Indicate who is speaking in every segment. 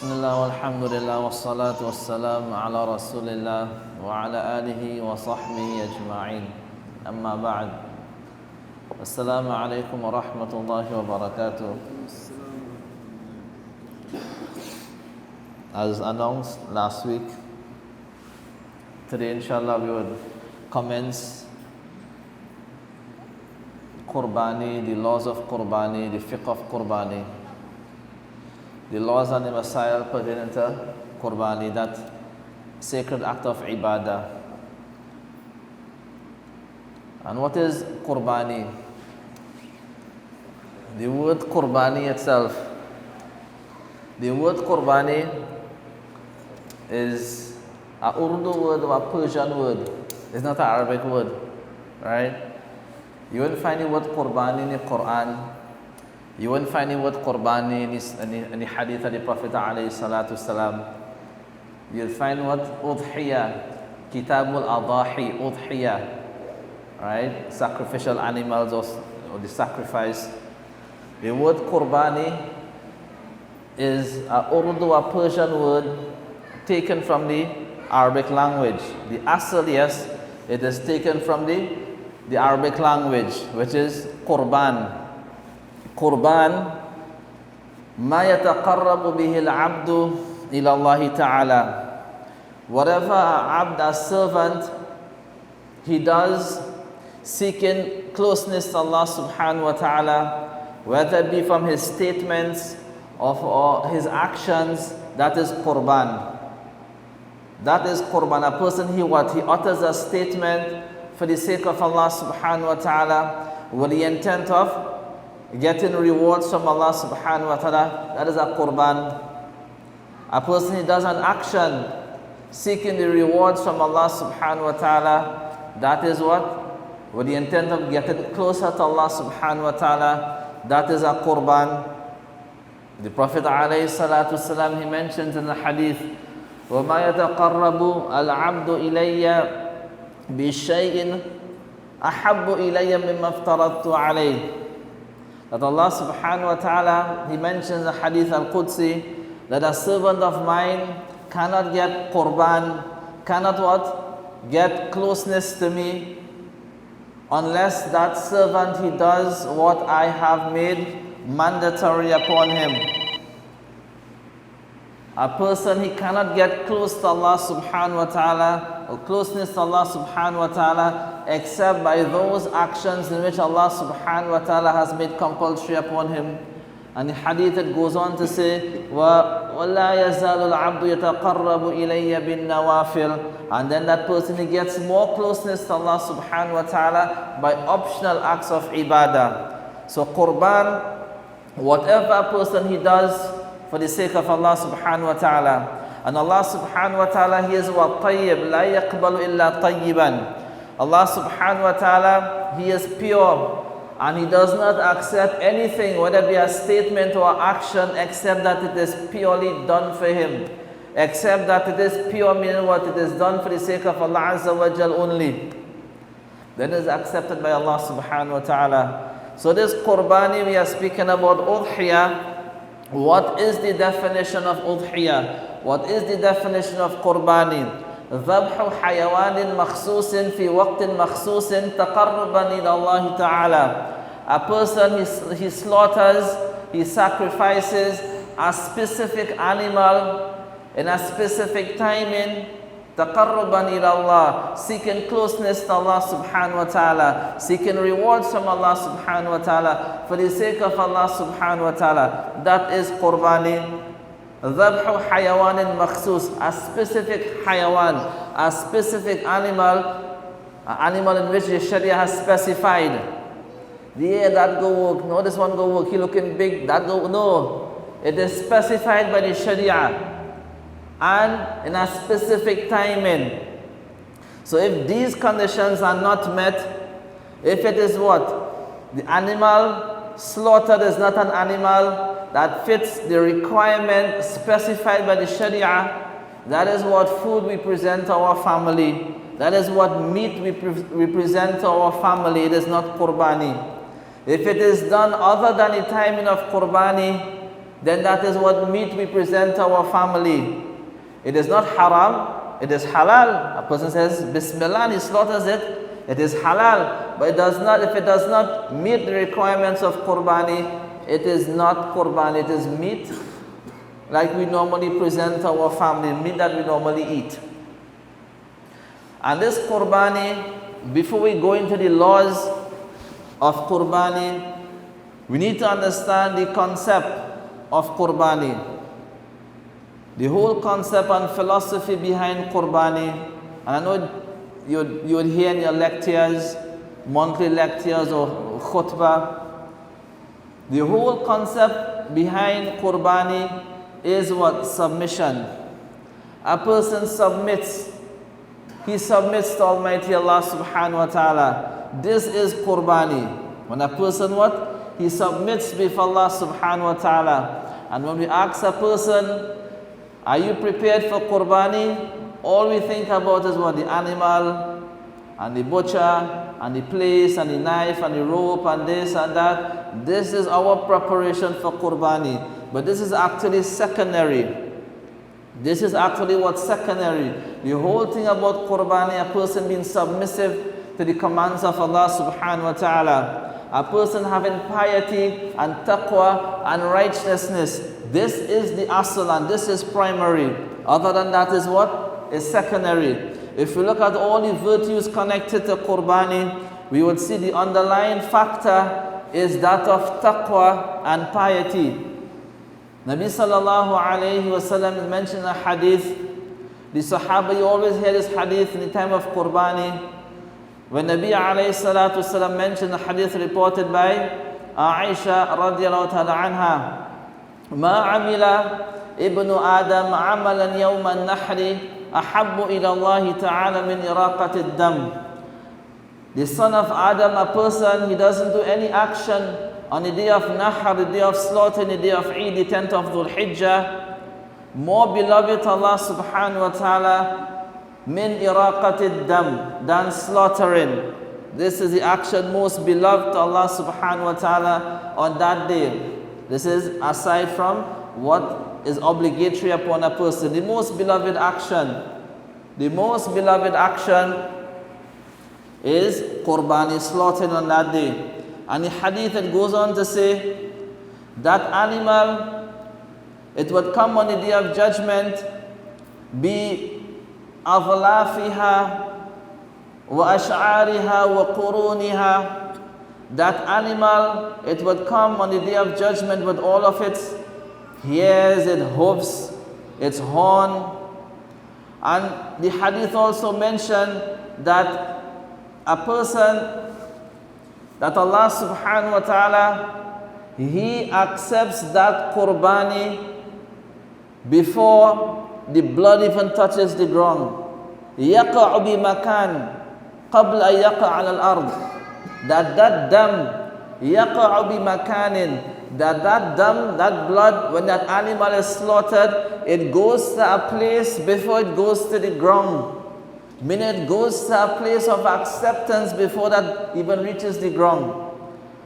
Speaker 1: Bismillah walhamdulillah wassalatu wassalamu ala rasulillah wa ala alihi wa sahbihi ajma'in. Amma ba'd. Assalamu alaikum wa rahmatullahi wa barakatuh. As announced last week, today inshallah we would commence Qurbani, the laws of Qurbani, the Fiqh of Qurbani, the laws and the masail pertaining to Qurbani, that sacred act of ibadah. And what is Qurbani? The word Qurbani itself, the word Qurbani is a Urdu word or a Persian word. It's not an Arabic word, right? You won't find the word Qurbani in the Quran. You won't find the word Qurbani in the hadith of the Prophet alayhi salatu wasalam. You'll find what? Udhiyah, Kitabul Adahi, Udhiyah, right? Sacrificial animals or the sacrifice. The word Qurbani is a Urdu, a Persian word taken from the Arabic language. The asal, yes, it is taken from the Arabic language, which is Qurban. Qurban, ma yataqarrabu bihi al-abdu ila Allah ta'ala. Whatever abd, a servant, he does seeking closeness to Allah subhanahu wa ta'ala, whether it be from his statements or his actions, that is Qurban. That is Qurban. A person, he utters a statement for the sake of Allah subhanahu wa ta'ala with the intent of getting rewards from Allah subhanahu wa ta'ala, that is a Qurban. A person, he does an action seeking the rewards from Allah subhanahu wa ta'ala, that is what? With the intent of getting closer to Allah subhanahu wa ta'ala, that is a Qurban. The Prophet alayhi salatu wasalam, he mentions in the hadith, وَمَا يَتَقَرَّبُ الْعَبْدُ إِلَيَّ بِشَيْءٍ أَحَبُّ إِلَيَّ مِمَّا افْتَرَضْتُ عَلَيْهِ. That Allah subhanahu wa ta'ala, he mentions the hadith al-Qudsi, that a servant of mine cannot get Qurban, cannot what? Get closeness to me, unless that servant, he does what I have made mandatory upon him. A person, he cannot get close to Allah subhanahu wa ta'ala, or closeness to Allah subhanahu wa ta'ala, except by those actions in which Allah subhanahu wa ta'ala has made compulsory upon him. And the hadith, it goes on to say, وَلَا يَزَالُ الْعَبْدُ يَتَقَرَّبُ إِلَيَّ بِالنَّوَافِلِ. And then that person, he gets more closeness to Allah subhanahu wa ta'ala by optional acts of ibadah. So Qurban, whatever a person he does for the sake of Allah subhanahu wa ta'ala. And Allah subhanahu wa ta'ala, he is wa tayyib, la yaqbalu illa tayyiban. Allah subhanahu wa ta'ala, he is pure, and he does not accept anything, whether it be a statement or action, except that it is purely done for him. Except that it is pure, meaning what? It is done for the sake of Allah azza wa jal only. Then it is accepted by Allah subhanahu wa ta'ala. So this Qurbani, we are speaking about Udhiyah. What is the definition of Udhiyah? What is the definition of Qurbani? ذبح حيوان مخصوص في وقت مخصوص تقربا إلى الله تعالى. A person, he slaughters, he sacrifices a specific animal in a specific timing, تقربا إلى الله, seeking closeness to Allah subhanahu wa ta'ala, seeking rewards from Allah subhanahu wa ta'ala, for the sake of Allah subhanahu wa ta'ala. That is Qurbani. ذبح حيوان مخصوص, a specific hayawan, a specific animal, an animal in which the Sharia has specified. That go work, no, this one go work, he looking big, that go, no. It is specified by the Sharia and in a specific timing. So if these conditions are not met, if it is what? The animal slaughtered is not an animal that fits the requirement specified by the Sharia, that is what food we present to our family. That is what meat we present to our family. It is not Qurbani. If it is done other than the timing of Qurbani, then that is what meat we present to our family. It is not haram, it is halal. A person says Bismillah and he slaughters it, it is halal. But it does not, if it does not meet the requirements of Qurbani, it is not Qurbani, it is meat like we normally present to our family, meat that we normally eat. And this Qurbani, before we go into the laws of Qurbani, we need to understand the concept of Qurbani. The whole concept and philosophy behind Qurbani. And I know you would hear in your lectures, monthly lectures or khutbah. The whole concept behind Qurbani is what? Submission. A person submits. He submits to Almighty Allah subhanahu wa ta'ala. This is Qurbani. When a person what? He submits before Allah subhanahu wa ta'ala. And when we ask a person, are you prepared for Qurbani? All we think about is what? The animal, and the butcher, and the place, and the knife, and the rope, and this and that. This is our preparation for Qurbani. But this is actually secondary. This is actually what's secondary. The whole thing about Qurbani, a person being submissive to the commands of Allah subhanahu wa ta'ala. A person having piety and taqwa and righteousness. This is the asl and this is primary. Other than that is what? Is secondary. If we look at all the virtues connected to Qurbani, we would see the underlying factor is that of taqwa and piety. Nabi sallallahu alayhi wasallam mentioned a hadith. The Sahaba, you always hear this hadith in the time of Qurbani. When Nabi alayhi salatu wasallam mentioned a hadith reported by Aisha radiyallahu ta'ala anha. ما عمل ابن آدم عملا يوم النحر أحب إلى الله تعالى من إراقة الدم. The son of Adam, a person, he doesn't do any action on the day of Nahr, the day of slaughter, the day of Eid, the 10th of Dhul Hijjah, more beloved to Allah subhanahu wa ta'ala min iraqatid dam, than slaughtering. This is the action most beloved to Allah subhanahu wa ta'ala on that day. This is aside from what is obligatory upon a person. The most beloved action is Qurbani, slaughtering on that day. And the hadith, it goes on to say that animal, it would come on the day of judgment, be avlafiha wa ash'ariha wa quruniha. That animal, it would come on the day of judgment with all of its hairs, its hoofs, its horn. And the hadith also mentioned that a person, that Allah subhanahu wa ta'ala, He accepts that Qurbani before the blood even touches the ground. يَقَعُ بِمَكَانٍ قَبْلَ أَن يَقَعَ عَلَى الْأَرْضِ. That dam, يَقَعُ بِمَكَانٍ, that dam, that blood, when that animal is slaughtered, it goes to a place before it goes to the ground. Meaning it goes to a place of acceptance before that even reaches the ground.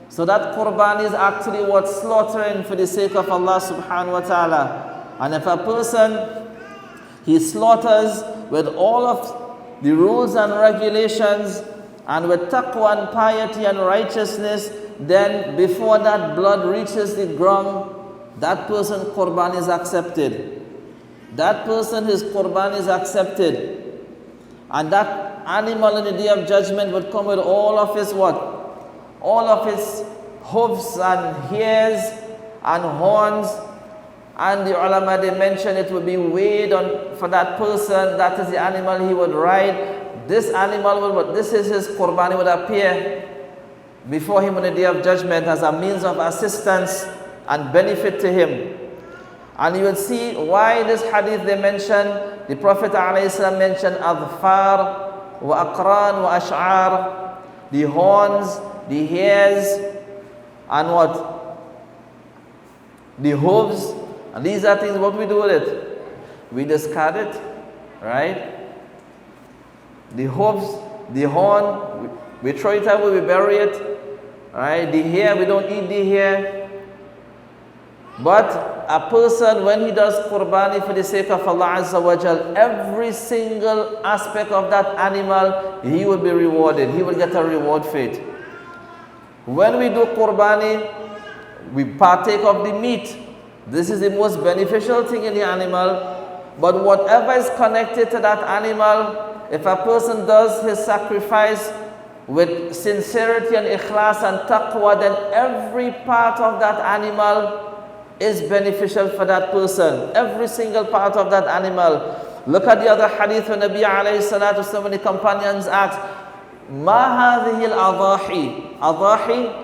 Speaker 1: So that Qurbani is actually what? Slaughtering for the sake of Allah subhanahu wa ta'ala. And if a person, he slaughters with all of the rules and regulations, and with taqwa and piety and righteousness, then before that blood reaches the ground, that person's Qurbani is accepted. That person, his Qurbani is accepted. And that animal in the day of judgment would come with all of his what? All of his hoofs and hairs and horns. And the ulama, they mention it would be weighed on for that person. That is the animal he would ride. This animal will, this is his Qurbani, would appear before him on the day of judgment as a means of assistance and benefit to him. And you will see why this hadith they mention, the Prophet ﷺ mentioned adfar wa aqran wa ash'ar, the horns, the hairs, and what? The hooves. And these are things, what we do with it? We discard it, right? The hooves, the horn, we throw it away, we bury it, right? The hair, we don't eat the hair. But a person, when he does qurbani for the sake of Allah Azza wa Jal, every single aspect of that animal, he will be rewarded. He will get a reward for it. When we do qurbani, we partake of the meat. This is the most beneficial thing in the animal. But whatever is connected to that animal, if a person does his sacrifice with sincerity and ikhlas and taqwa, then every part of that animal is beneficial for that person. Every single part of that animal. Look at the other hadith when Nabi alayhi salatu wasallam, when the companions asked, Ma hadhihi al-adahi? Adahi?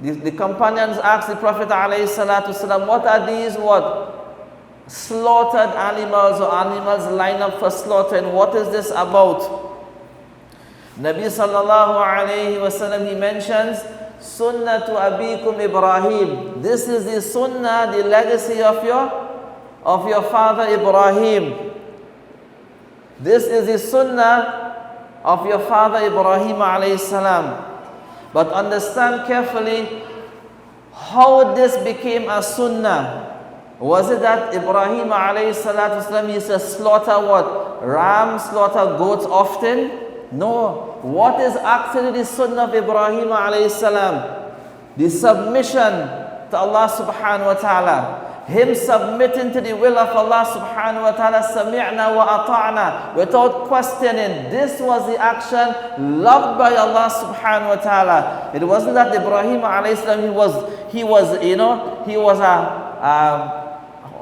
Speaker 1: The companions asked the Prophet alayhi salatu wasallam, what are these slaughtered animals, or animals lined up for slaughter, and what is this about? Nabi sallallahu alayhi wasallam, he mentions, Sunnatu abikum Ibrahim. This is the sunnah, the legacy of your father Ibrahim. This is the sunnah of your father Ibrahim alayhi salam. But understand carefully how this became a sunnah. Was it that Ibrahim alayhi salatu wasalam used to slaughter what? Rams, slaughter goats often? No. What is actually the sunnah of Ibrahim alayhi salam? The submission to Allah subhanahu wa ta'ala. Him submitting to the will of Allah subhanahu wa ta'ala, sami'na wa ata'na, without questioning. This was the action loved by Allah subhanahu wa ta'ala. It wasn't that Ibrahim alayhi salam, he was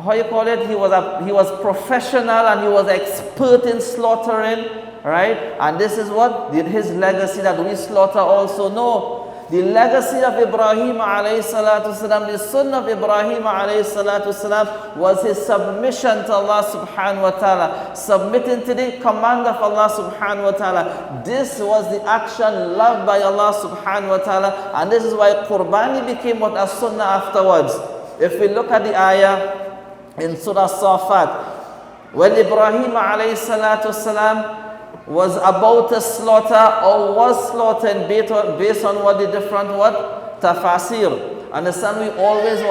Speaker 1: how you call it? He was professional and he was expert in slaughtering, right? And this is what his legacy, that we slaughter also. No. The legacy of Ibrahim alayhi salatu wasalam, the son of Ibrahim alayhi salatu wasalam, was his submission to Allah subhanahu wa ta'ala, submitting to the command of Allah subhanahu wa ta'ala. This was the action loved by Allah subhanahu wa ta'ala, and this is why qurbani became what a sunnah afterwards. If we look at the ayah in Surah Safat, when Ibrahim alayhi salatu wasalam was about to slaughter, or was slaughtering, based on what the different tafasir. Understand, we always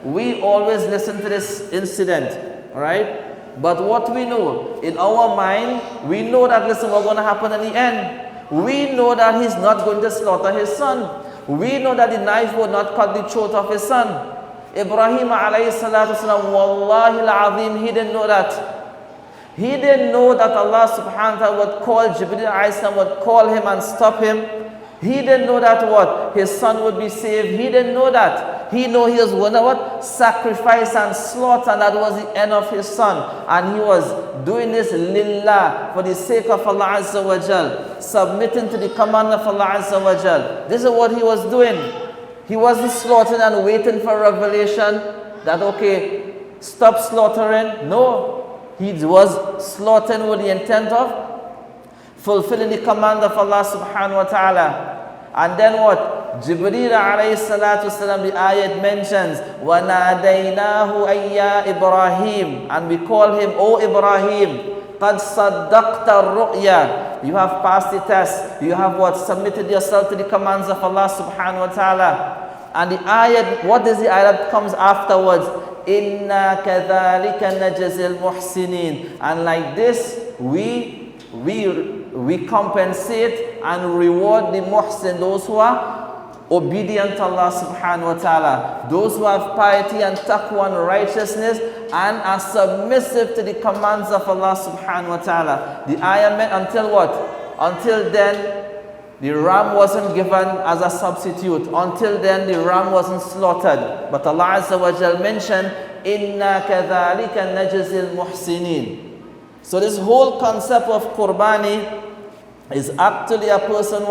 Speaker 1: we always listen to this incident, right? But what we know, in our mind, we know that, listen, what's going to happen in the end. We know that he's not going to slaughter his son. We know that the knife would not cut the throat of his son. Ibrahim alayhi salatu wasalam, wallahi al-azim, he didn't know that. He didn't know that Allah subhanahu wa ta'ala would call Jibreel alayhi salam, would call him and stop him. He didn't know that his son would be saved. He didn't know that. He knew he was going to sacrifice and slaughter, and that was the end of his son. And he was doing this lillah, for the sake of Allah Azza wa Jal, submitting to the command of Allah Azza wa Jal. This is what he was doing. He wasn't slaughtering and waiting for revelation that, okay, stop slaughtering. No. He was slaughtering with the intent of fulfilling the command of Allah subhanahu wa ta'ala. And then what? Jibreel alayhi salatu wasalam, the ayat mentions, وَنَادَيْنَاهُ أَيَّا Ibrahim. And we call him, O Ibrahim, قَدْ صَدَّقْتَ الرُّؤْيَا. You have passed the test. You have submitted yourself to the commands of Allah subhanahu wa ta'ala. And the ayat, what is the ayat that comes afterwards? Inna kadhalika najzil muhsinin. And like this, we compensate and reward the muhsin, those who are obedient to Allah subhanahu wa ta'ala, those who have piety and taqwa and righteousness and are submissive to the commands of Allah subhanahu wa ta'ala. The ayah meant until what? Until then, the ram wasn't given as a substitute. Until then, the ram wasn't slaughtered. But Allah Azza wa Jal mentioned, Inna kadhalika najzil muhsinin. So this whole concept of qurbani is actually a person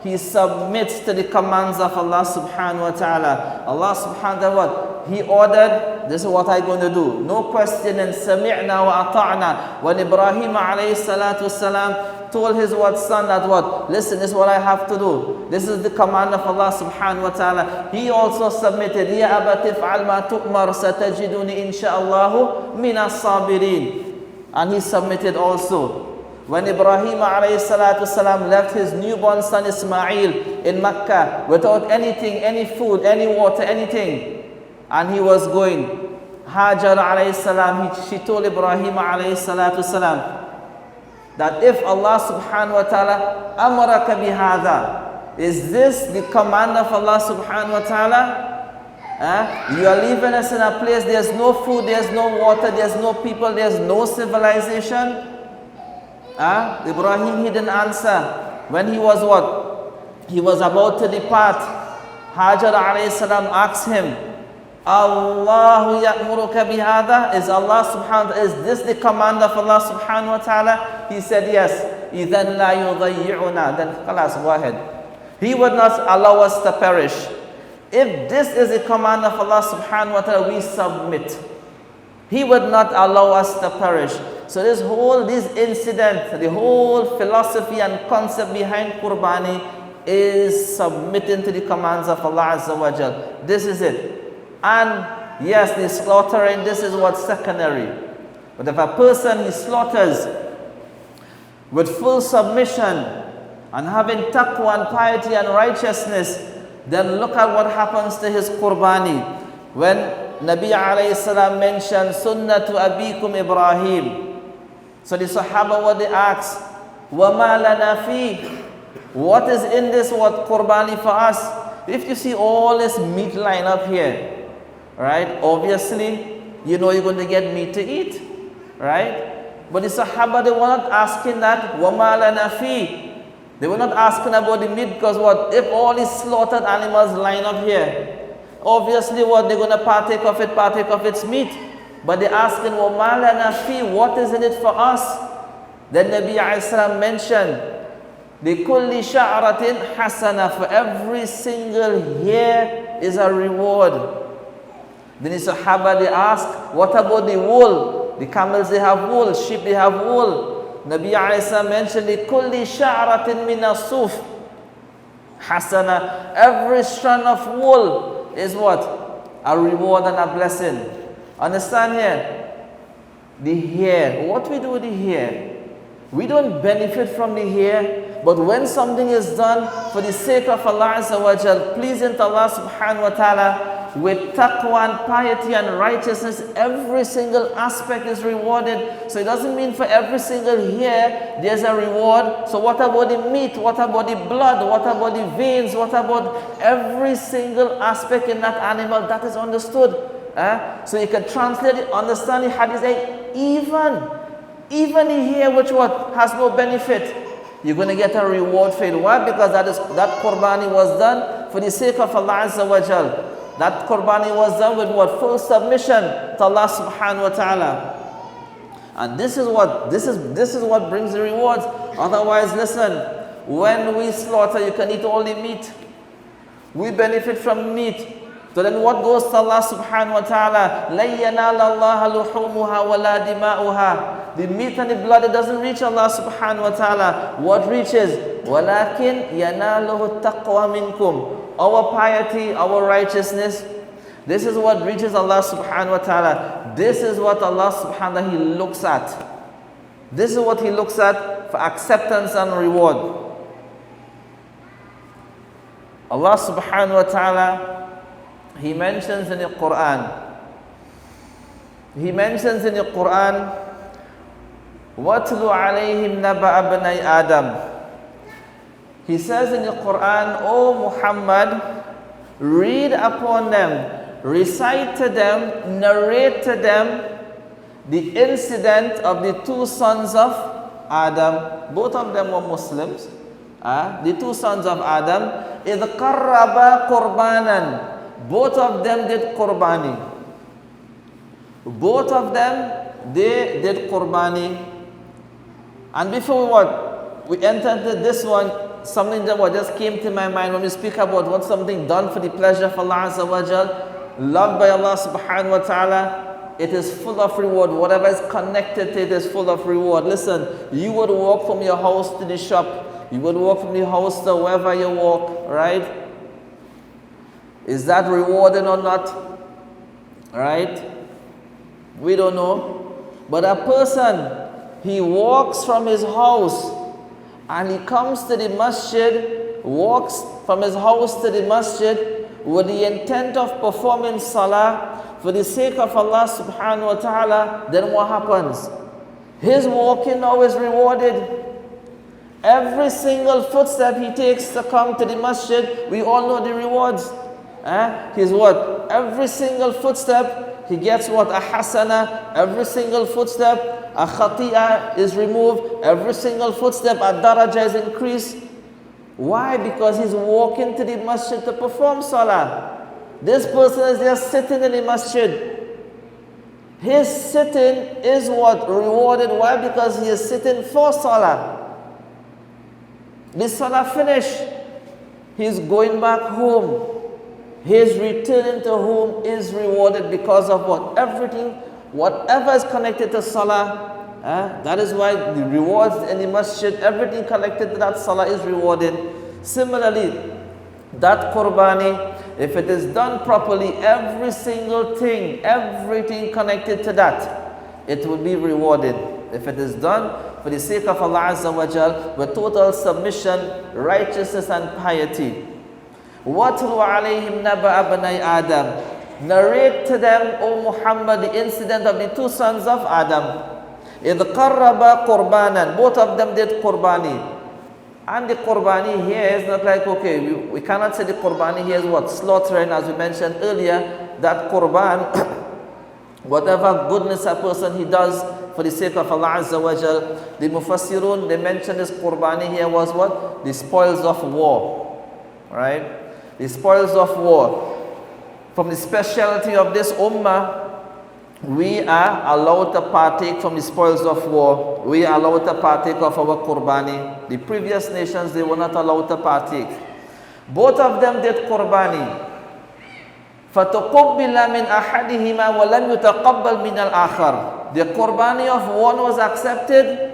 Speaker 1: he submits to the commands of Allah subhanahu wa ta'ala. Allah subhanahu wa ta'ala, He ordered, this is what I'm going to do. No questioning, sami'na wa ata'na. When Ibrahim alayhi salatu wasalam told his son that listen, this is what I have to do. This is the command of Allah subhanahu wa ta'ala. He also submitted, Ya abati fa'al ma tu'mar satajiduni insha'Allahu minas sabirin. And he submitted also. When Ibrahim alayhi salatu wasalam left his newborn son Ismail in Mecca without anything, any food, any water, anything, and he was going. Hajar alayhi salam, she told Ibrahim alayhi salatu salam that if Allah subhanahu wa ta'ala amaraka bihada, is this the command of Allah subhanahu wa ta'ala? You are leaving us in a place, there's no food, there's no water, there's no people, there's no civilization. Ibrahim, he didn't answer. When he was what? He was about to depart. Hajar alayhi salam asked him, Allahu ya'muruka bihada? Is Allah subhanahu wa ta'ala, is this the command of Allah subhanahu wa ta'ala? He said yes. Idhan la yudayyi'una. Then khalas, go ahead. He would not allow us to perish. If this is the command of Allah subhanahu wa ta'ala, we submit. He would not allow us to perish. So this incident, the whole philosophy and concept behind Qurbani is submitting to the commands of Allah Azza wa Jal. This is it. And yes, the slaughtering, this is what's secondary. But if a person, he slaughters with full submission and having taqwa and piety and righteousness, then look at what happens to his Qurbani. When Nabi alayhi salam mentioned Sunnatu Abikum Ibrahim, so the Sahaba, what they asked, وَمَا لَنَا فِيهِ? What is in this what Qurbani for us? If you see all this meat line up here, right? Obviously, you know you're going to get meat to eat, right? But the Sahaba, they were not asking that, وَمَا لَنَا فِيهِ. They were not asking about the meat because what? If all these slaughtered animals line up here, obviously what? They're going to partake of its meat. But they're asking, وَمَا لَنَا فِيهِ. What is in it for us? Then Nabi Islam mentioned, لِكُلِّ شَعْرَةٍ حَسَنَةٍ. For every single hair is a reward. Then the Sahaba, they ask, what about the wool? The camels, they have wool. Sheep, they have wool. Nabi Isa mentioned, لِكُلِّ شَعْرَةٍ مِنَ الصُّوفِ حَسَنَةٍ. Every strand of wool is what? A reward and a blessing. Understand here? The hair. What we do with the hair? We don't benefit from the hair, but when something is done for the sake of Allah Azza wa Jal, pleasing to Allah subhanahu wa ta'ala, with taqwa and piety and righteousness, every single aspect is rewarded. So it doesn't mean for every single hair there's a reward. So what about the meat? What about the blood? What about the veins? What about every single aspect in that animal? That is understood. So you can translate it, understand the hadith, even the hair which what has no benefit, you're going to get a reward for it. Why? Because that Qurbani was done for the sake of Allah Azza wa Jal. That Qurbani was done with what? Full submission to Allah subhanahu wa ta'ala. And this is what brings the rewards. Otherwise, listen, when we slaughter, you can eat all the meat. We benefit from meat. So then what goes to Allah subhanahu wa ta'ala? لَن يَنَالَ اللَّهَ لُحُومُهَا وَلَا دِمَاؤُهَا. The meat and the blood, it doesn't reach Allah subhanahu wa ta'ala. What reaches? وَلَكِنْ يَنَالُهُ التَّقْوَى مِنْكُمْ. Our piety, our righteousness, this is what reaches Allah subhanahu wa ta'ala. This is what Allah subhanahu wa ta'ala, He looks at. This is what He looks at for acceptance and reward. Allah subhanahu wa ta'ala, He mentions in the Quran, وَاتْلُ عَلَيْهِمْ نَبَأَ بَنِي آدَمَ. He says in the Quran, O Muhammad, read upon them, recite to them, narrate to them the incident of the two sons of Adam. Both of them were Muslims. The two sons of Adam. إِذْ قَرَّبَا قُرْبَانًا. Both of them did Qurbani. Both of them, they did Qurbani. And before we enter into this one, something that just came to my mind when we speak about what something done for the pleasure of Allah Azza wa Jal, loved by Allah subhanahu wa ta'ala, it is full of reward. Whatever is connected to it is full of reward. Listen, you would walk from your house to the shop. You would walk from the house to wherever you walk, right? Is that rewarding or not? Right? We don't know. But a person, he walks from his house and he comes to the masjid, walks from his house to the masjid with the intent of performing salah for the sake of Allah subhanahu wa ta'ala, then what happens? His walking now is rewarded. Every single footstep he takes to come to the masjid, we all know the rewards. His what? Every single footstep, he gets what? A hasana. Every single footstep, a khati'ah is removed. Every single footstep, a daraja is increased. Why? Because he's walking to the masjid to perform salah. This person is just sitting in the masjid. His sitting is what? Rewarded. Why? Because he is sitting for salah. The salah finished. He's going back home. His returning to home is rewarded because of what? Everything, whatever is connected to salah. That is why the rewards in the masjid, everything connected to that salah is rewarded. Similarly, that qurbani, if it is done properly, every single thing, everything connected to that, it will be rewarded. If it is done for the sake of Allah Azza wa Jal, with total submission, righteousness and piety. وَاتْلُ عَلَيْهِمْ نَبَأَ بَنَيْ آدَمَ. Narrate to them, O Muhammad, the incident of the two sons of Adam. إِذْ قَرَّبَ قُرْبَانًا. Both of them did qurbani. And the qurbani here is not like, okay, we cannot say the qurbani here is what? Slaughtering, as we mentioned earlier, that qurban, whatever goodness a person he does for the sake of Allah Azza wa Jal. The Mufassirun, they mentioned this qurbani here was what? The spoils of war. Right? The spoils of war. From the speciality of this ummah, we are allowed to partake from the spoils of war. We are allowed to partake of our qurbani. The previous nations, they were not allowed to partake. Both of them did qurbani. فَتُقُبِّلَ مِنْ أَحَدِهِمَا وَلَمْ يُتَقَبَّلْ مِنَ الْآخَرِ. The qurbani of one was accepted,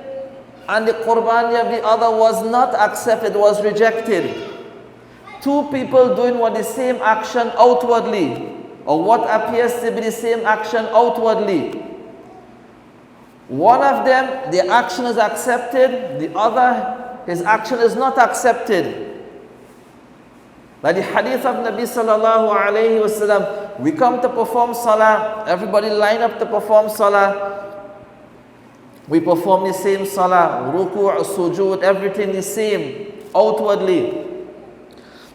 Speaker 1: and the qurbani of the other was not accepted, was rejected. Two people doing what the same action outwardly, or what appears to be the same action outwardly. One of them, the action is accepted, the other, his action is not accepted. Like the hadith of Nabi sallallahu alayhi wasallam, we come to perform salah, everybody line up to perform salah. We perform the same salah, ruku', sujood, everything the same, outwardly.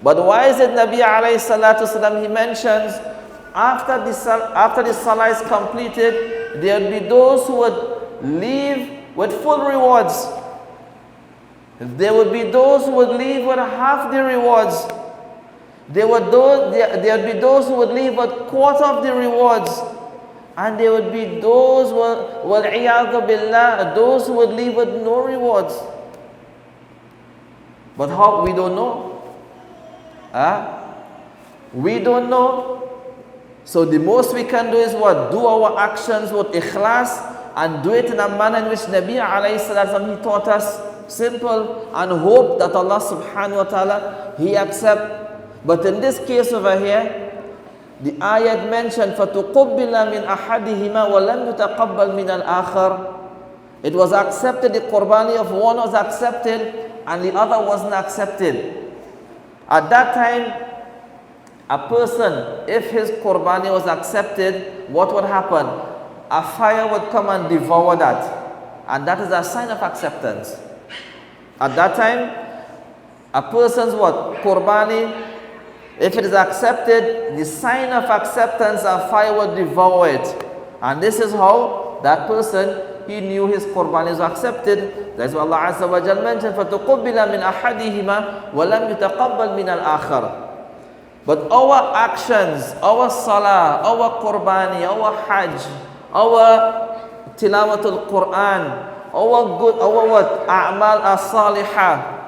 Speaker 1: But why is it Nabi alayhi salatu wasallam, he mentions, after the salah is completed, there will be those who would leave with full rewards. There would be those who would leave with half the rewards. There would be those who would leave with quarter of the rewards. And there would be those those who would leave with no rewards. But how? We don't know. We don't know. So the most we can do is what? Do our actions with ikhlas and do it in a manner in which Nabi alayhi salatu he taught us. Simple. And hope that Allah subhanahu wa ta'ala, He accept. But in this case over here, the ayat mentioned فَتُقُبِّلَ مِنْ أَحَدِهِمَا وَلَمْ يُتَقَبَّلْ مِنَ الْآخَرِ. It was accepted, the qurbani of one was accepted and the other wasn't accepted. At that time, a person, if his qurbani was accepted, what would happen? A fire would come and devour that. And that is a sign of acceptance. At that time, a person's what? Qurbani, if it is accepted, the sign of acceptance, a fire would devour it. And this is how that person, he knew his qurbani is accepted. That's why Allah Azza wa Jal mentioned, فَتُقُبِّلَ مِنْ أَحَدِهِمَا وَلَمْ يُتَقَبَّلْ مِنَ الْآخَرِ. But our actions, our salah, our qurbani, our hajj, our tilawatul Quran, our what? A'mal as-salihah.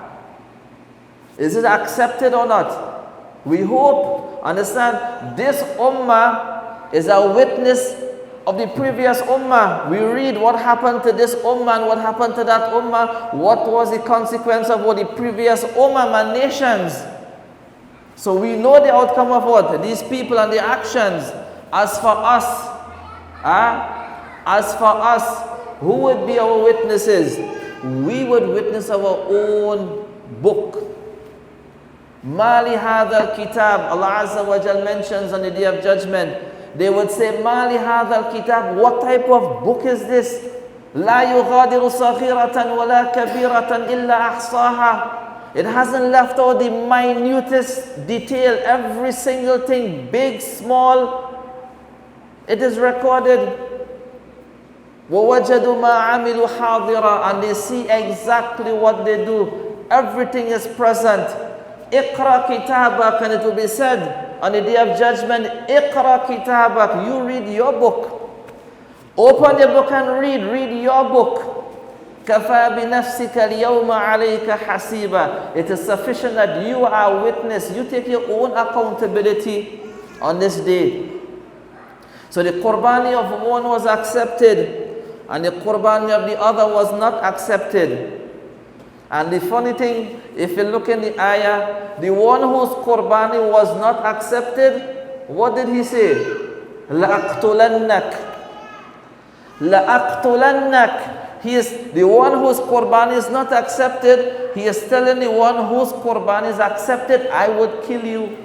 Speaker 1: Is it accepted or not? We hope, understand, this ummah is a witness of the previous ummah. We read what happened to this ummah and what happened to that ummah. What was the consequence of what the previous ummah and nations. So we know the outcome of what? These people and their actions. As for us, who would be our witnesses? We would witness our own book. Mali hadha al-kitab. Allah Azza wa Jal mentions on the Day of Judgment. They would say, Mali hadha al-kitab. What type of book is this? La yughadiru saghiratan wa la kabiratan illa ahsaha. It hasn't left out the minutest detail, every single thing, big, small. It is recorded. وَوَجَدُوا مَا عَمِلُوا حَاضِرًا. And they see exactly what they do. Everything is present. Iqra kitabak. And it will be said on the Day of Judgment, Iqra kitabak. You read your book. Open your book and read your book. كَفَى بِنَفْسِكَ الْيَوْمَ عَلَيْكَ حَسِيبًا. It is sufficient that you are witness. You take your own accountability on this day. So the Qurbani of one was accepted, and the Qurbani of the other was not accepted. And the funny thing, if you look in the ayah, the one whose Qurbani was not accepted, what did he say? لَأَقْتُلَنَّكَ. لَأَقْتُلَنَّكَ. He is the one whose Qurbani is not accepted. He is telling the one whose Qurbani is accepted, I would kill you.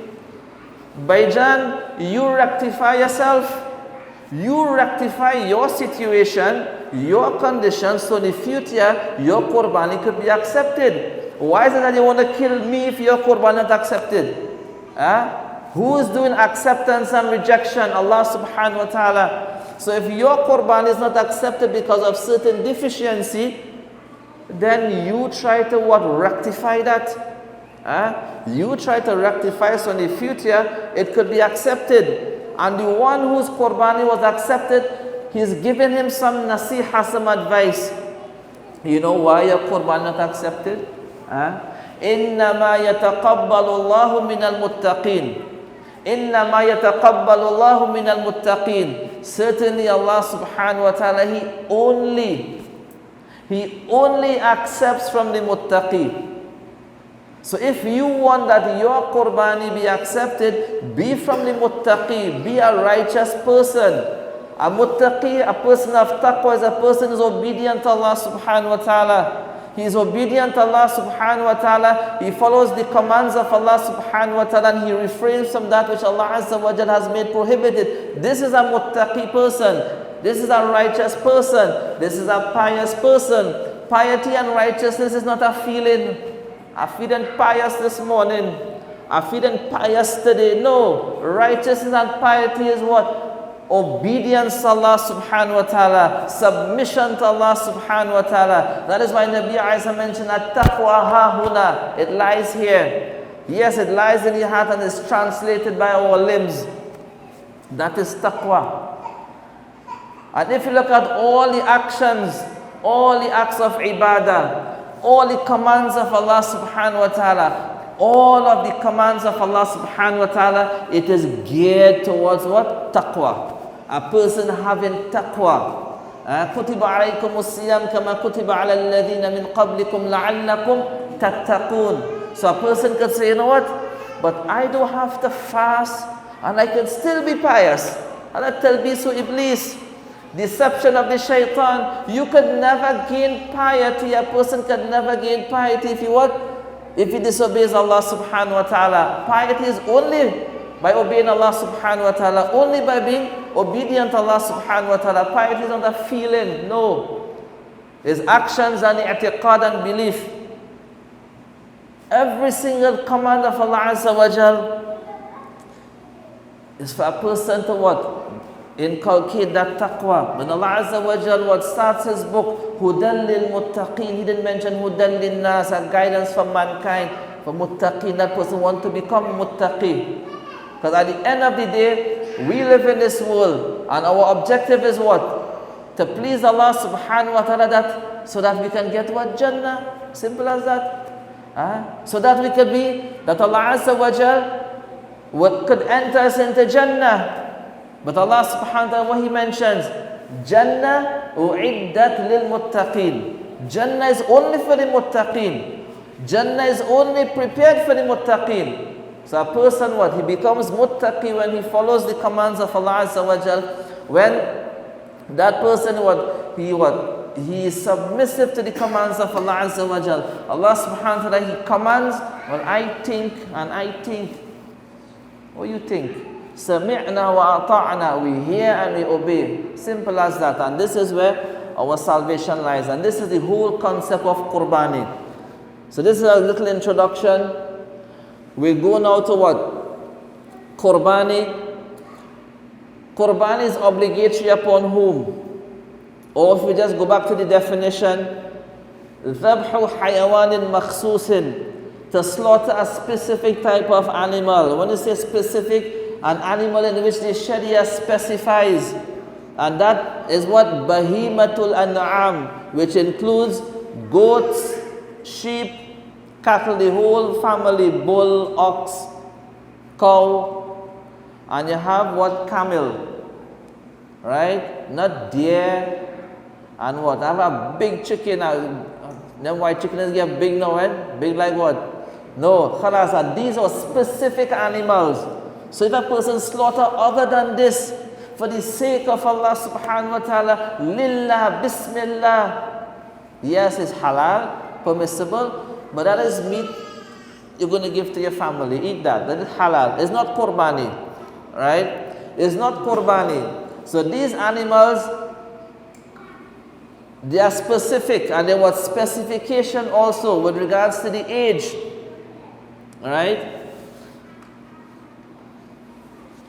Speaker 1: Baijan, you rectify yourself. You rectify your situation, your condition, so in the future, your Qurbani could be accepted. Why is it that you want to kill me if your Qurbani is not accepted? Who is doing acceptance and rejection? Allah subhanahu wa ta'ala. So if your Qurbani is not accepted because of certain deficiency, then you try to what? Rectify that. You try to rectify so in the future it could be accepted. And the one whose Qurbani was accepted, he's giving him some nasiha, some advice. You know why your Qurbani not accepted? إِنَّمَا يَتَقَبَّلُ اللَّهُ مِنَ الْمُتَّقِينَ. إِنَّمَا يَتَقَبَّلُ اللَّهُ مِنَ الْمُتَّقِينَ. Certainly Allah subhanahu wa ta'ala, He only accepts from the muttaqi. So if you want that your Qurbani be accepted, be from the muttaqi, be a righteous person. A muttaqi, a person of taqwa, is a person who is obedient to Allah subhanahu wa ta'ala. He is obedient to Allah subhanahu wa ta'ala. He follows the commands of Allah subhanahu wa ta'ala, and he refrains from that which Allah azza wa jal has made prohibited. This is a muttaqi person. This is a righteous person. This is a pious person. Piety and righteousness is not a feeling. I'm feeling pious this morning. I'm feeling pious today. No. Righteousness and piety is what? Obedience to Allah subhanahu wa ta'ala. Submission to Allah subhanahu wa ta'ala. That is why Nabi Isa mentioned that taqwa hahuna. It lies here. Yes, it lies in your heart and is translated by our limbs. That is taqwa. And if you look at all the actions, all the acts of ibadah, all the commands of Allah subhanahu wa ta'ala, all of the commands of Allah subhanahu wa ta'ala, it is geared towards what? Taqwa. A person having taqwa. كُتِبَ عَلَيْكُمُ الصِّيَامُ كَمَا كُتِبَ عَلَى الَّذِينَ مِنْ قَبْلِكُمْ لَعَلَّكُمْ تَتَّقُونَ. So a person could say, you know what? But I don't have to fast and I can still be pious. And that talbisu iblis. Deception of the shaitan. You could never gain piety. A person could never gain piety if he what? If he disobeys Allah subhanahu wa ta'ala. Piety is only by obeying Allah subhanahu wa ta'ala. Only by being obedient to Allah subhanahu wa ta'ala. Piety is not a feeling. No. It's actions and i'tiqad and belief. Every single command of Allah azza wa jal is for a person to what? Inculcate that taqwa. When Allah azza wa jal what starts his book, Hudan lil muttaqeen, he didn't mention Hudan lil nas, a guidance for mankind. For muttaqeen, that person want to become muttaqi. Because at the end of the day, we live in this world, and our objective is what? To please Allah subhanahu wa ta'ala, so that we can get what? Jannah. Simple as that. So that we could be, that Allah azza wa jal could enter us into Jannah. But Allah subhanahu wa ta'ala, what He mentions, Jannah u'iddat lil muttaqeen. Jannah is only for the muttaqeen. Jannah is only prepared for the muttaqeen. So a person what? He becomes muttaqi when he follows the commands of Allah azza wa jal. When that person he is submissive to the commands of Allah azza wa jal. Allah subhanahu wa ta'ala, He commands Well, I think, and I think. What do you think? Sami'na wa ata'na. We hear and we obey. Simple as that. And this is where our salvation lies. And this is the whole concept of Qurbani. So this is a little introduction. We go now to what? Qurbani. Qurbani is obligatory upon whom? Or if we just go back to the definition, ذبح حيوان مخصوص, to slaughter a specific type of animal. When you say specific, an animal in which the Sharia specifies, and that is what Bahimatul An'am, which includes goats, sheep, cattle, the whole family, bull, ox, cow, and you have what? Camel, right? Not deer, and what? I have a big chicken. Them white chickens get big now, right? Big like what? No, khalas, and these are specific animals. So if a person slaughter other than this, for the sake of Allah subhanahu wa ta'ala, lillah, bismillah, yes, it's halal, permissible, but that is meat you're going to give to your family. Eat that. That is halal. It's not qurbani, right? It's not qurbani. So these animals, they are specific, and there was specification also with regards to the age, right?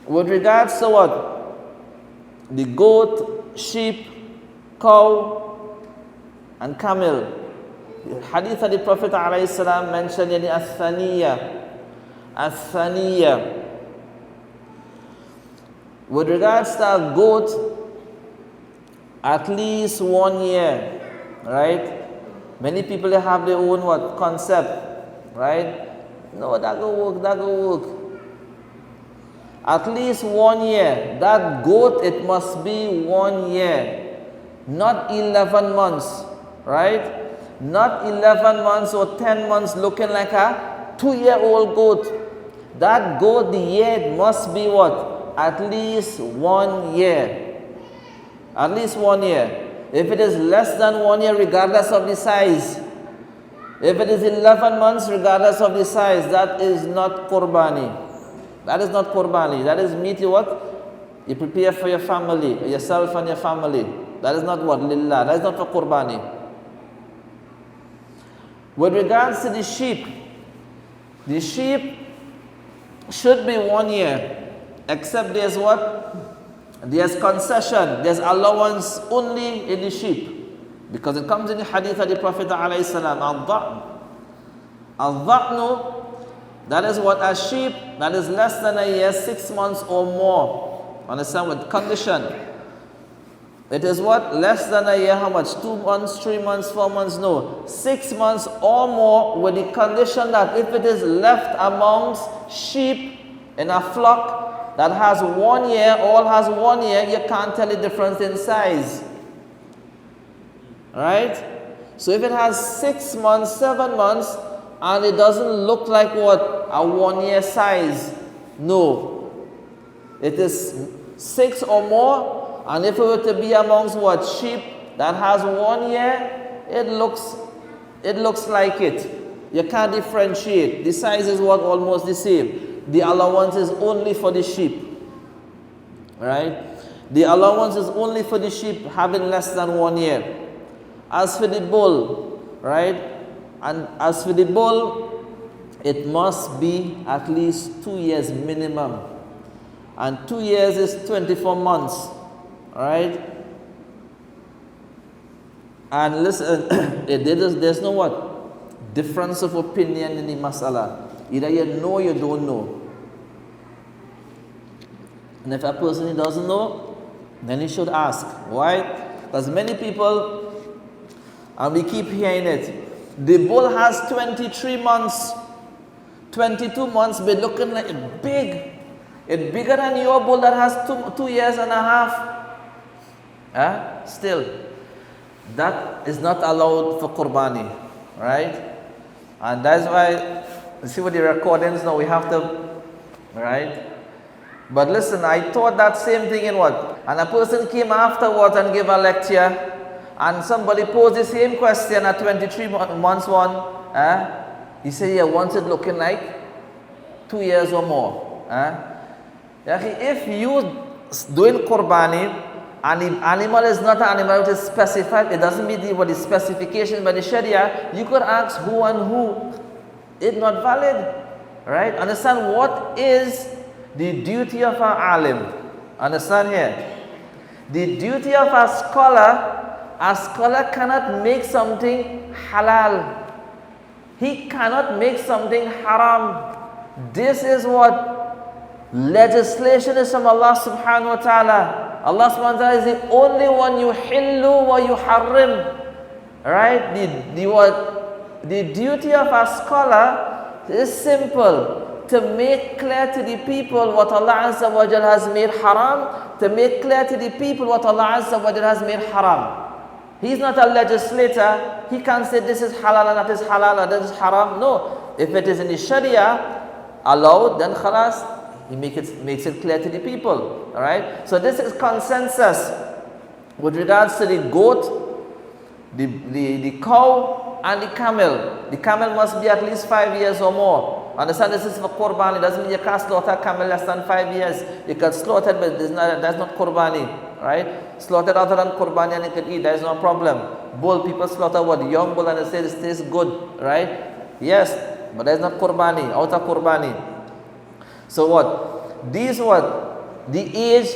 Speaker 1: With regards to what? The goat, sheep, cow, and camel. The hadith of the Prophet ﷺ mentioned in the Athaniya. With regards to a goat, at least 1 year, right? Many people have their own what? Concept, right? No, that go work. At least 1 year. That goat, it must be 1 year. Not 11 months, right? Not 11 months or 10 months looking like a 2-year-old goat. That goat, the year must be what? At least 1 year. At least 1 year. If it is less than 1 year, regardless of the size. If it is 11 months, regardless of the size, that is not qurbani. That is not qurbani. That is meat you what? You prepare for your family, yourself and your family. That is not what? Lillah. That is not for qurbani. With regards to the sheep should be 1 year. Except there's what? There's concession. There's allowance only in the sheep. Because it comes in the hadith of the Prophet ﷺ. Al-dha'nu, that is what? A sheep that is less than a year, 6 months or more. Understand? With condition. It is what? Less than a year, how much? 2 months, 3 months, 4 months? No. 6 months or more with the condition that if it is left amongst sheep in a flock that has 1 year, all has 1 year, you can't tell the difference in size. Right? So if it has 6 months, 7 months, and it doesn't look like what? A 1 year size. No. It is 6 or more, and if it were to be amongst what? Sheep that has 1 year, it looks like it. You can't differentiate. The size is what? Almost the same. The allowance is only for the sheep. Right? The allowance is only for the sheep having less than 1 year. As for the bull, right? And as for the bull, it must be at least 2 years minimum. And 2 years is 24 months. Right? And listen, there's no what? Difference of opinion in the masala. Either you know or you don't know. And if a person doesn't know, then he should ask. Why? Because many people, and we keep hearing it, the bull has 23 months, 22 months, but looking like big. It's bigger than your bull that has 2 years and a half. Still, that is not allowed for qurbani, right? And that's why, you see with the recordings now, we have to, right? But listen, I taught that same thing in what? And a person came afterwards and gave a lecture, and somebody posed the same question at 23 months one, He said, yeah, wants it looking like 2 years or more. If you doing Qurbani and the animal is not an animal which is specified, it doesn't meet the specification by the Sharia, you could ask who and who. It's not valid. Right? Understand what is the duty of an alim. Understand here? The duty of a scholar cannot make something halal. He cannot make something haram. This is what legislation is from Allah subhanahu wa ta'ala. Allah subhanahu wa ta'ala is the only one yuhillu wa yuharrim. Right? The duty of a scholar is simple, to make clear to the people what Allah Azza wa Jal has made haram, to make clear to the people what Allah Azza wa Jal has made haram. He's not a legislator. He can't say this is halal and that is halal and that is haram. No. If it is in the Sharia allowed, then khalas, he makes it clear to the people. Alright? So this is consensus with regards to the goat, the cow, and the camel. The camel must be at least 5 years or more. Understand, this is for Qurbani. It doesn't mean you can't slaughter a camel less than 5 years. You can slaughter it, but that's not Qurbani. Right? Slaughter other than Qurbani and you can eat. There's no problem. Bull, people slaughter what? Young bull and they say this tastes good. Right? Yes, but there's not Qurbani. Outer Qurbani. So what? The age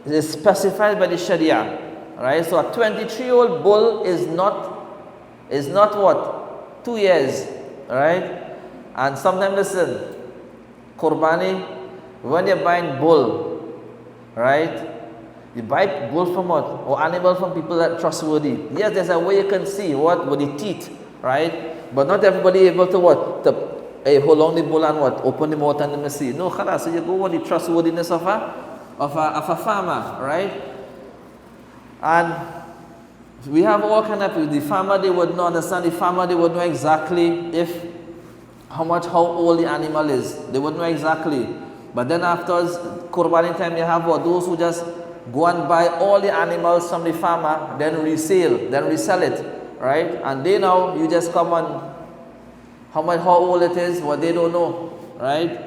Speaker 1: is specified by the Sharia. Right? So a 23-year-old bull is not what? 2 years. Right? And sometimes, listen, Qurbani, when you're buying bull, right? You buy bull from what? Or animal from people that are trustworthy. Yes, there's a way you can see what? With the teeth, right? But not everybody able to what? To hold on the bull and what? Open the mouth and let me see. No, khalas, so you go with the trustworthiness of a farmer, right? And we have all kind of, the farmer, they would not understand, the farmer, they would know exactly how old the animal is. They would know exactly. But then afterwards, Qurbani time, you have what? Those who just go and buy all the animals from the farmer, then resell it, right? And they know, you just come on, how old it is, what they don't know, right?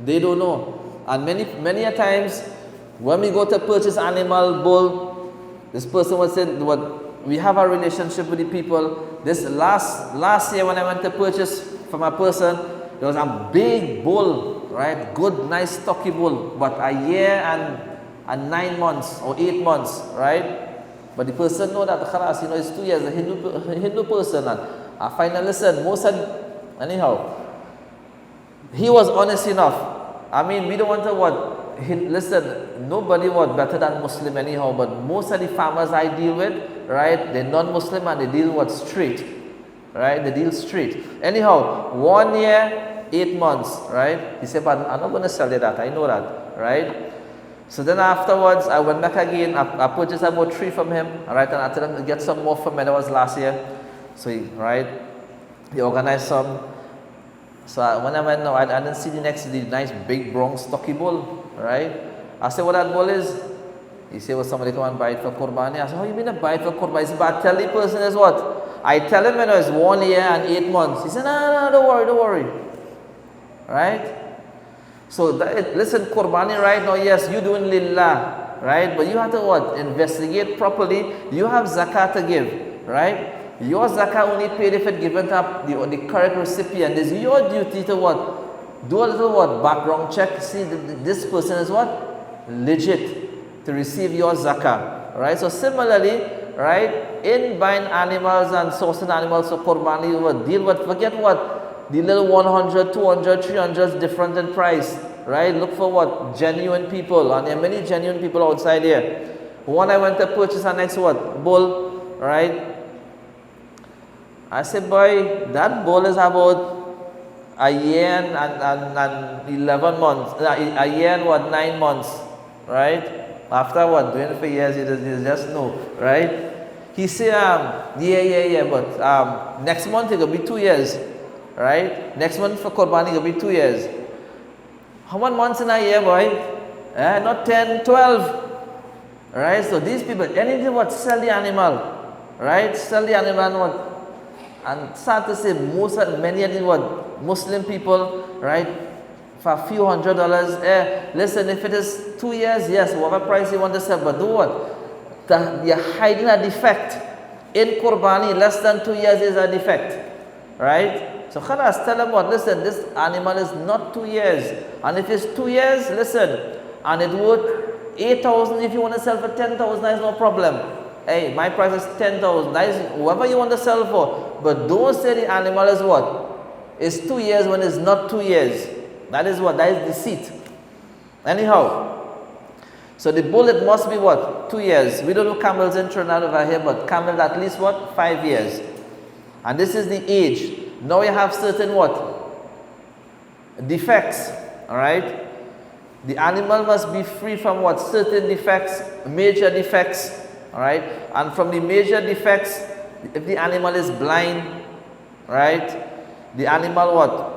Speaker 1: They don't know. And many a times, when we go to purchase animal, bull, this person would say, what, we have a relationship with the people. This last year when I went to purchase from a person, there was a big bull, right? Good, nice, stocky bull, but a year and 9 months or 8 months, right? But the person know that khalas, it's 2 years, a Hindu person. And I find that, listen, anyhow, he was honest enough. I mean, we don't want to what? Listen, nobody was better than Muslim anyhow, but most of the farmers I deal with, right, they're non-Muslim and they deal what? Straight. Right? They deal straight. Anyhow, 1 year, 8 months, right? He said, but I'm not going to sell you that. I know that, right? So then afterwards, I went back again. I purchased about 3 from him, right? And I told him to get some more from me. That was last year. So he organized some. So when I went now, I didn't see the nice big brown stocky bull, right? I said, what that bull is? He said, well, somebody come and buy it for Qurbani. I said, how you mean to buy it for Qurbani? He said, but I tell the person is what? I tell him when it's 1 year and 8 months. He said, no, don't worry. Right? So, listen, Qurbani right now, yes, you doing lillah, right? But you have to what? Investigate properly. You have zakah to give, right? Your zakah only paid if it's given to the correct recipient. It's your duty to what? Do a little what? Background check. See, this person is what? Legit to receive your zakah, right? So, similarly, right, in buying animals and sourcing animals for Qurbani, you will deal with, forget what? The little 100, 200, 300 is different in price, right? Look for what? Genuine people. And there are many genuine people outside here. One I went to purchase an next what? Bull, right? I said, boy, that bull is about a year and 11 months. A year and what? 9 months, right? After what? Doing it for years, you just know, right? He said, yeah, but next month it will be 2 years. Right? Next month for Qurbani will be 2 years. How many months in a year, boy? Not 10, 12. Right? So these people, anything what? Sell the animal. Right? Sell the animal and what? And start to say, many of them what? Muslim people, right, for a few $100s. Listen, if it is 2 years, yes, whatever price you want to sell, but do what? You're hiding a defect. In Qurbani, less than 2 years is a defect, right? So khalas, tell them what, listen, this animal is not 2 years. And if it's 2 years, listen, and it worth 8,000, if you want to sell for 10,000, that is no problem. Hey, my price is 10,000. That is whoever you want to sell for. But don't say the animal is what? It's 2 years when it's not 2 years. That is what? That is deceit. Anyhow, so the bullet must be what? 2 years. We don't do camels in Trinidad over here, but camel at least what? 5 years. And this is the age. Now you have certain what? Defects. Alright? The animal must be free from what? Certain defects, major defects, alright? And from the major defects, if the animal is blind, right? The animal what?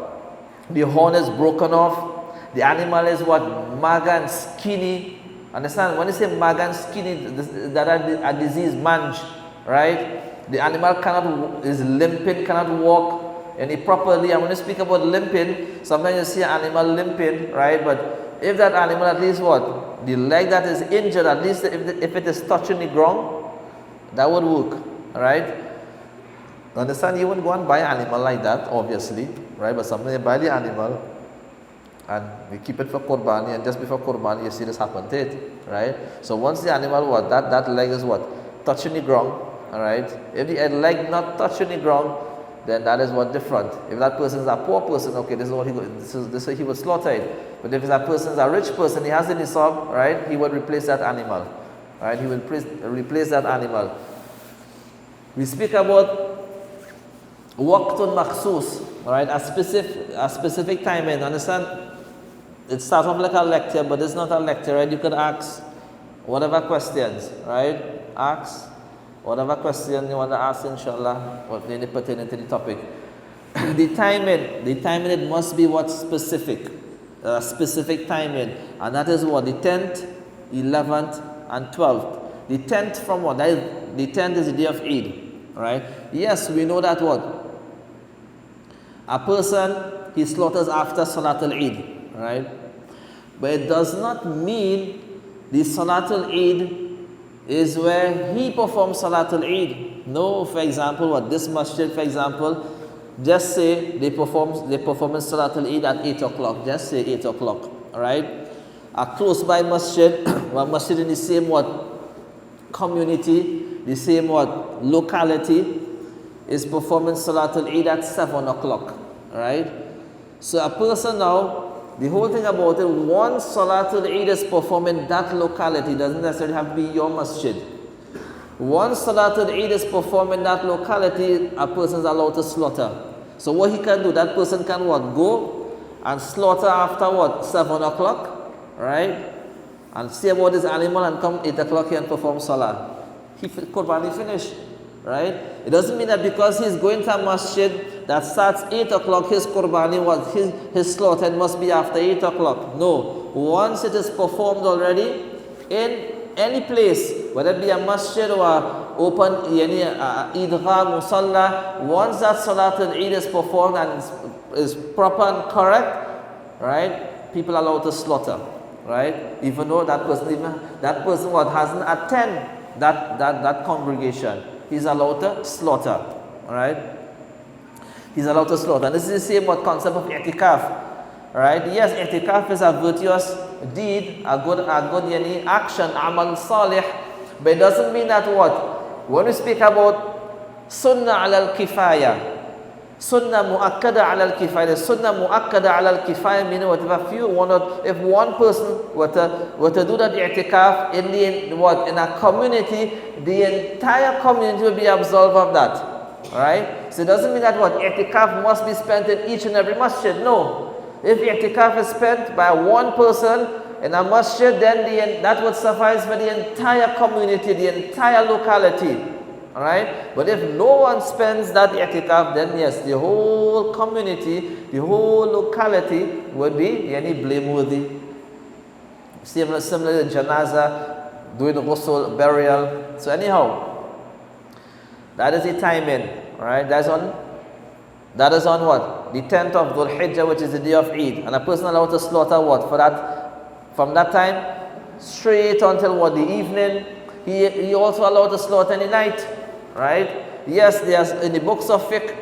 Speaker 1: The horn is broken off. The animal is what? Maga and skinny. Understand? When you say maga and skinny, that are a disease, mange, right? The animal is limping, cannot walk any properly. And when you speak about limping, sometimes you see an animal limping, right? But if that animal at least what? The leg that is injured, at least if it is touching the ground, that would work, right? Understand? You wouldn't go and buy an animal like that, obviously, right? But sometimes you buy the animal and we keep it for Qurbani, and just before Qurbani you see this happen to it, right? So once the animal what? That leg is what? Touching the ground, alright? If the leg not touching the ground, then that is what different. If that person is a poor person, okay, this is what this is he would slaughter it. But if that person is a rich person, he has the nisab, right? He would replace that animal, right? He will replace that animal. We speak about waqtun makhsus, right? A specific timing. Understand? It starts off like a lecture, but it's not a lecture, right? You could ask whatever questions, right? Ask whatever question you want to ask, inshallah, or any pertaining to the topic. The timing, it must be what? Specific. Specific timing. And that is what? The 10th, 11th, and 12th. The 10th from what? The 10th is the day of Eid, right? Yes, we know that what? A person, he slaughters after Salatul Eid, right? But it does not mean the Salatul Eid is where he performs Salatul Eid. No, for example, what this masjid, for example, just say they perform Salatul Eid at 8 o'clock. Just say 8 o'clock, alright? A close by masjid, one masjid in the same what? Community, the same what? Locality, is performing Salatul Eid at 7 o'clock, alright? So a person now, the whole thing about it, once Salatul Eid is performed in that locality, doesn't necessarily have to be your masjid. Once Salatul Eid is performed in that locality, a person is allowed to slaughter. So what he can do, that person can what? Go and slaughter after what? 7 o'clock, right? And see about this animal and come 8 o'clock here and perform Salah. Qurbani finished, right? It doesn't mean that because he's going to a masjid that starts 8 o'clock, his Qurbani was, his slaughter must be after 8 o'clock. No. Once it is performed already, in any place, whether it be a masjid or a open idghah, musalla, once that Salatul Eid is performed and is proper and correct, right, people are allowed to slaughter, right? Even though that person what hasn't attended that congregation, he's allowed to slaughter, right? He's allowed to slaughter. And this is the same what concept of i'tikaf. Right? Yes, i'tikaf is a virtuous deed, a good action, amal salih. But it doesn't mean that what? When we speak about sunnah al-kifaya, sunnah mu'akkada al-kifaya, sunnah mu'akkada al-kifaya meaning what? If one person were to do that i'tikaf in a community, the entire community will be absolved of that. Alright? So it doesn't mean that what? I'tikaf must be spent in each and every masjid. No. If i'tikaf is spent by one person in a masjid, then that would suffice for the entire community, the entire locality. Alright? But if no one spends that i'tikaf, then yes, the whole community, the whole locality would be blameworthy. Similar to janaza, doing ghusl, burial. So anyhow, that is the timing, right? That's on That is on what? The 10th of Dhul Hijjah, which is the day of Eid. And a person allowed to slaughter what? For that, from that time, straight until what? The evening. He also allowed to slaughter in the night. Right? Yes, there's in the books of fiqh,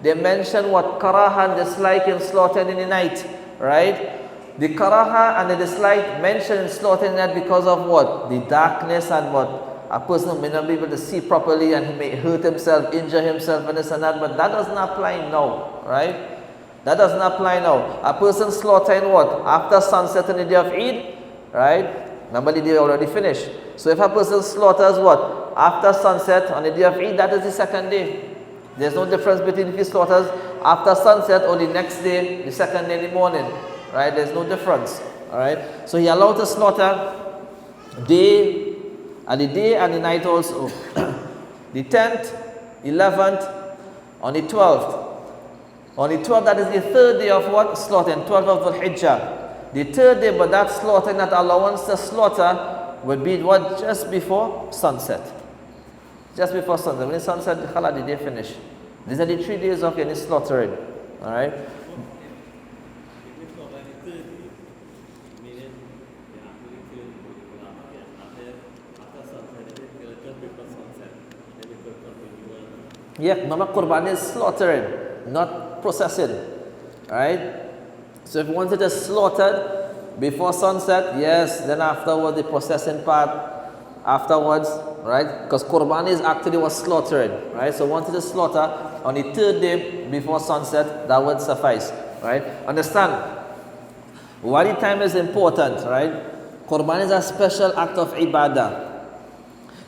Speaker 1: they mention what karaha and dislike in slaughtering in the night. Right? The karaha and the dislike mentioned in slaughtering in the night because of what? The darkness and what? A person may not be able to see properly and he may hurt himself, injure himself and this and that, but that doesn't apply now, right? That doesn't apply now. A person slaughtering what? After sunset on the day of Eid, right? Remember the day already finished. So if a person slaughters what? After sunset on the day of Eid, that is the second day. There's no difference between if he slaughters after sunset or the next day, the second day in the morning, right? There's no difference, all right? So he allowed to slaughter day, and the day and the night also. The 10th, 11th, on the 12th. On the 12th, that is the third day of what? Slaughtering, 12th of Dhul Hijjah. The third day, but that slaughtering, that allowance to slaughter would be what? Just before sunset. Just before sunset. When the sunset, the day finish. These are the 3 days of any slaughtering. Alright? Yeah, Mama Qurbani is slaughtering, not processing. Alright? So if you wanted to slaughter before sunset, yes, then afterwards the processing part afterwards, right? Because Qurbani is actually was slaughtering, right? So wanted to slaughter on the third day before sunset, that would suffice, right? Understand? Why the time is important, right? Qurbani is a special act of ibadah.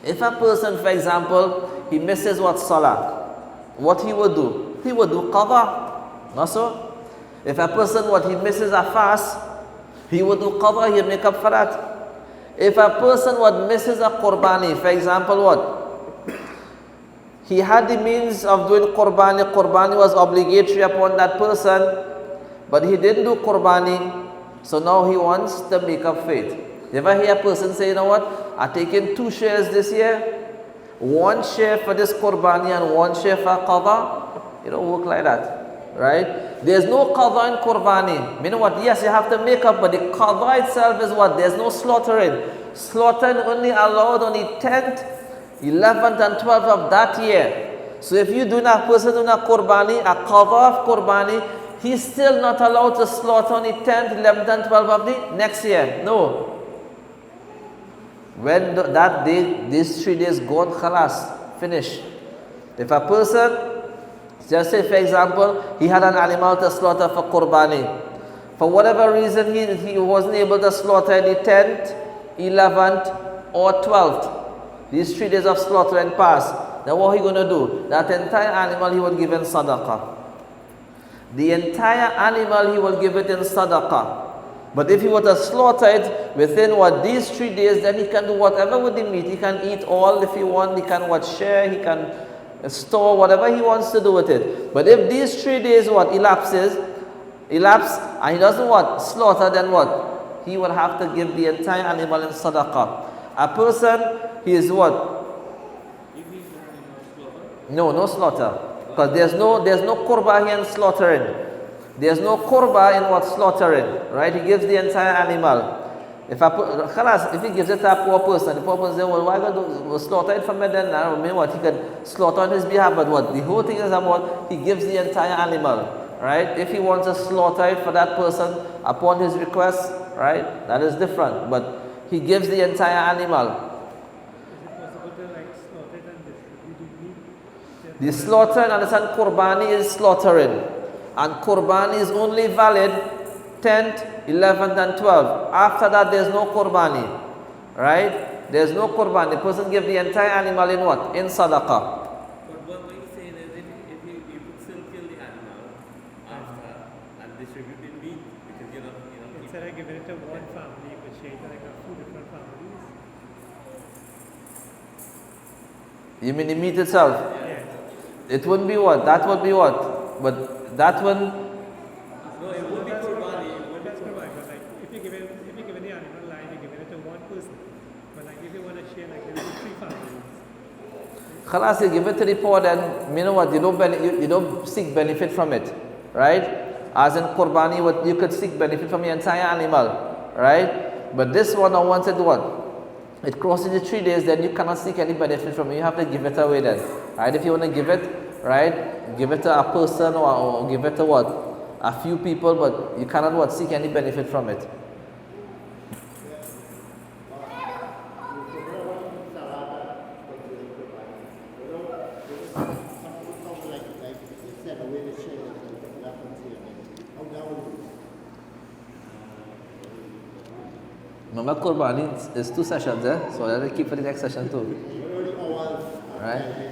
Speaker 1: If a person, for example, he misses what salah, what he would do? He would do qadha. Not so? If a person he misses a fast, he would do qadha, he'll make up for that. If a person misses a qurbani, for example he had the means of doing qurbani was obligatory upon that person, but he didn't do qurbani, so now he wants to make up for it. You ever hear a person say, you know what, I'm taking 2 shares this year, 1 share for this qurbani and 1 share for qadha? It don't work like that, right? There's no qadha in qurbani. Meaning what? Yes, you have to make up, but the qadha itself is what? There's no slaughtering. Slaughtering only allowed on the 10th, 11th and 12th of that year. So if you do not, person doing a qurbani, a qadha of qurbani, he's still not allowed to slaughter on the 10th, 11th and 12th of the next year. No. When that day, these 3 days gone, khalas, finish. If a person, just say for example, he had an animal to slaughter for qurbani. For whatever reason, he wasn't able to slaughter the 10th, 11th or 12th. These 3 days of slaughtering passed. Then what he going to do? That entire animal he will give in sadaqah. The entire animal he will give it in sadaqah. But if he were to slaughter it within these 3 days, then he can do whatever with the meat. He can eat all if he wants, he can share, he can store whatever he wants to do with it. But if these 3 days elapse and he doesn't slaughter, then what? He will have to give the entire animal in sadaqah. A person, he is what? No slaughter. Because there's no qurbah here in slaughtering. There's no qurbah in slaughtering, right? He gives the entire animal. If he gives it to a poor person, the poor person says, well, why go slaughter it for me then? I mean what? He could slaughter on his behalf, but what? The whole thing is about, he gives the entire animal, right? If he wants to slaughter it for that person upon his request, right? That is different, but he gives the entire animal.
Speaker 2: Is it possible to slaughter it and distribute the meat?
Speaker 1: The slaughter, understand, qurbani is slaughtering. And qurbani is only valid 10th, 11th and 12th. After that, there's no qurbani. Right? There's no qurbani. The person gives the entire animal in what? In sadaqah.
Speaker 3: But what you're saying is if you could still kill the animal after and distribute the meat, because
Speaker 2: instead of giving it to one family, you could share it to a few different families.
Speaker 1: You mean the meat itself?
Speaker 2: Yeah.
Speaker 1: It wouldn't be what? That would be what? But that one.
Speaker 3: No, it would be qurbani.
Speaker 2: That's qurbani. But if you give the animal line, you're giving it to one person. But if you want to share, give it to 3 families.
Speaker 1: Khalas, you give it to the poor, then you know what, you don't seek benefit from it, right? As in Qurbani, what you could seek benefit from the entire animal, right? But this one, I wanted what? It crosses the 3 days, then you cannot seek any benefit from it. You have to give it away then, right? If you want to give it, right, give it to a person or give it to what? A few people, but you cannot what? Seek any benefit from it. Remember Qurbani is 2 sessions, so I'll keep for the next session too. Right?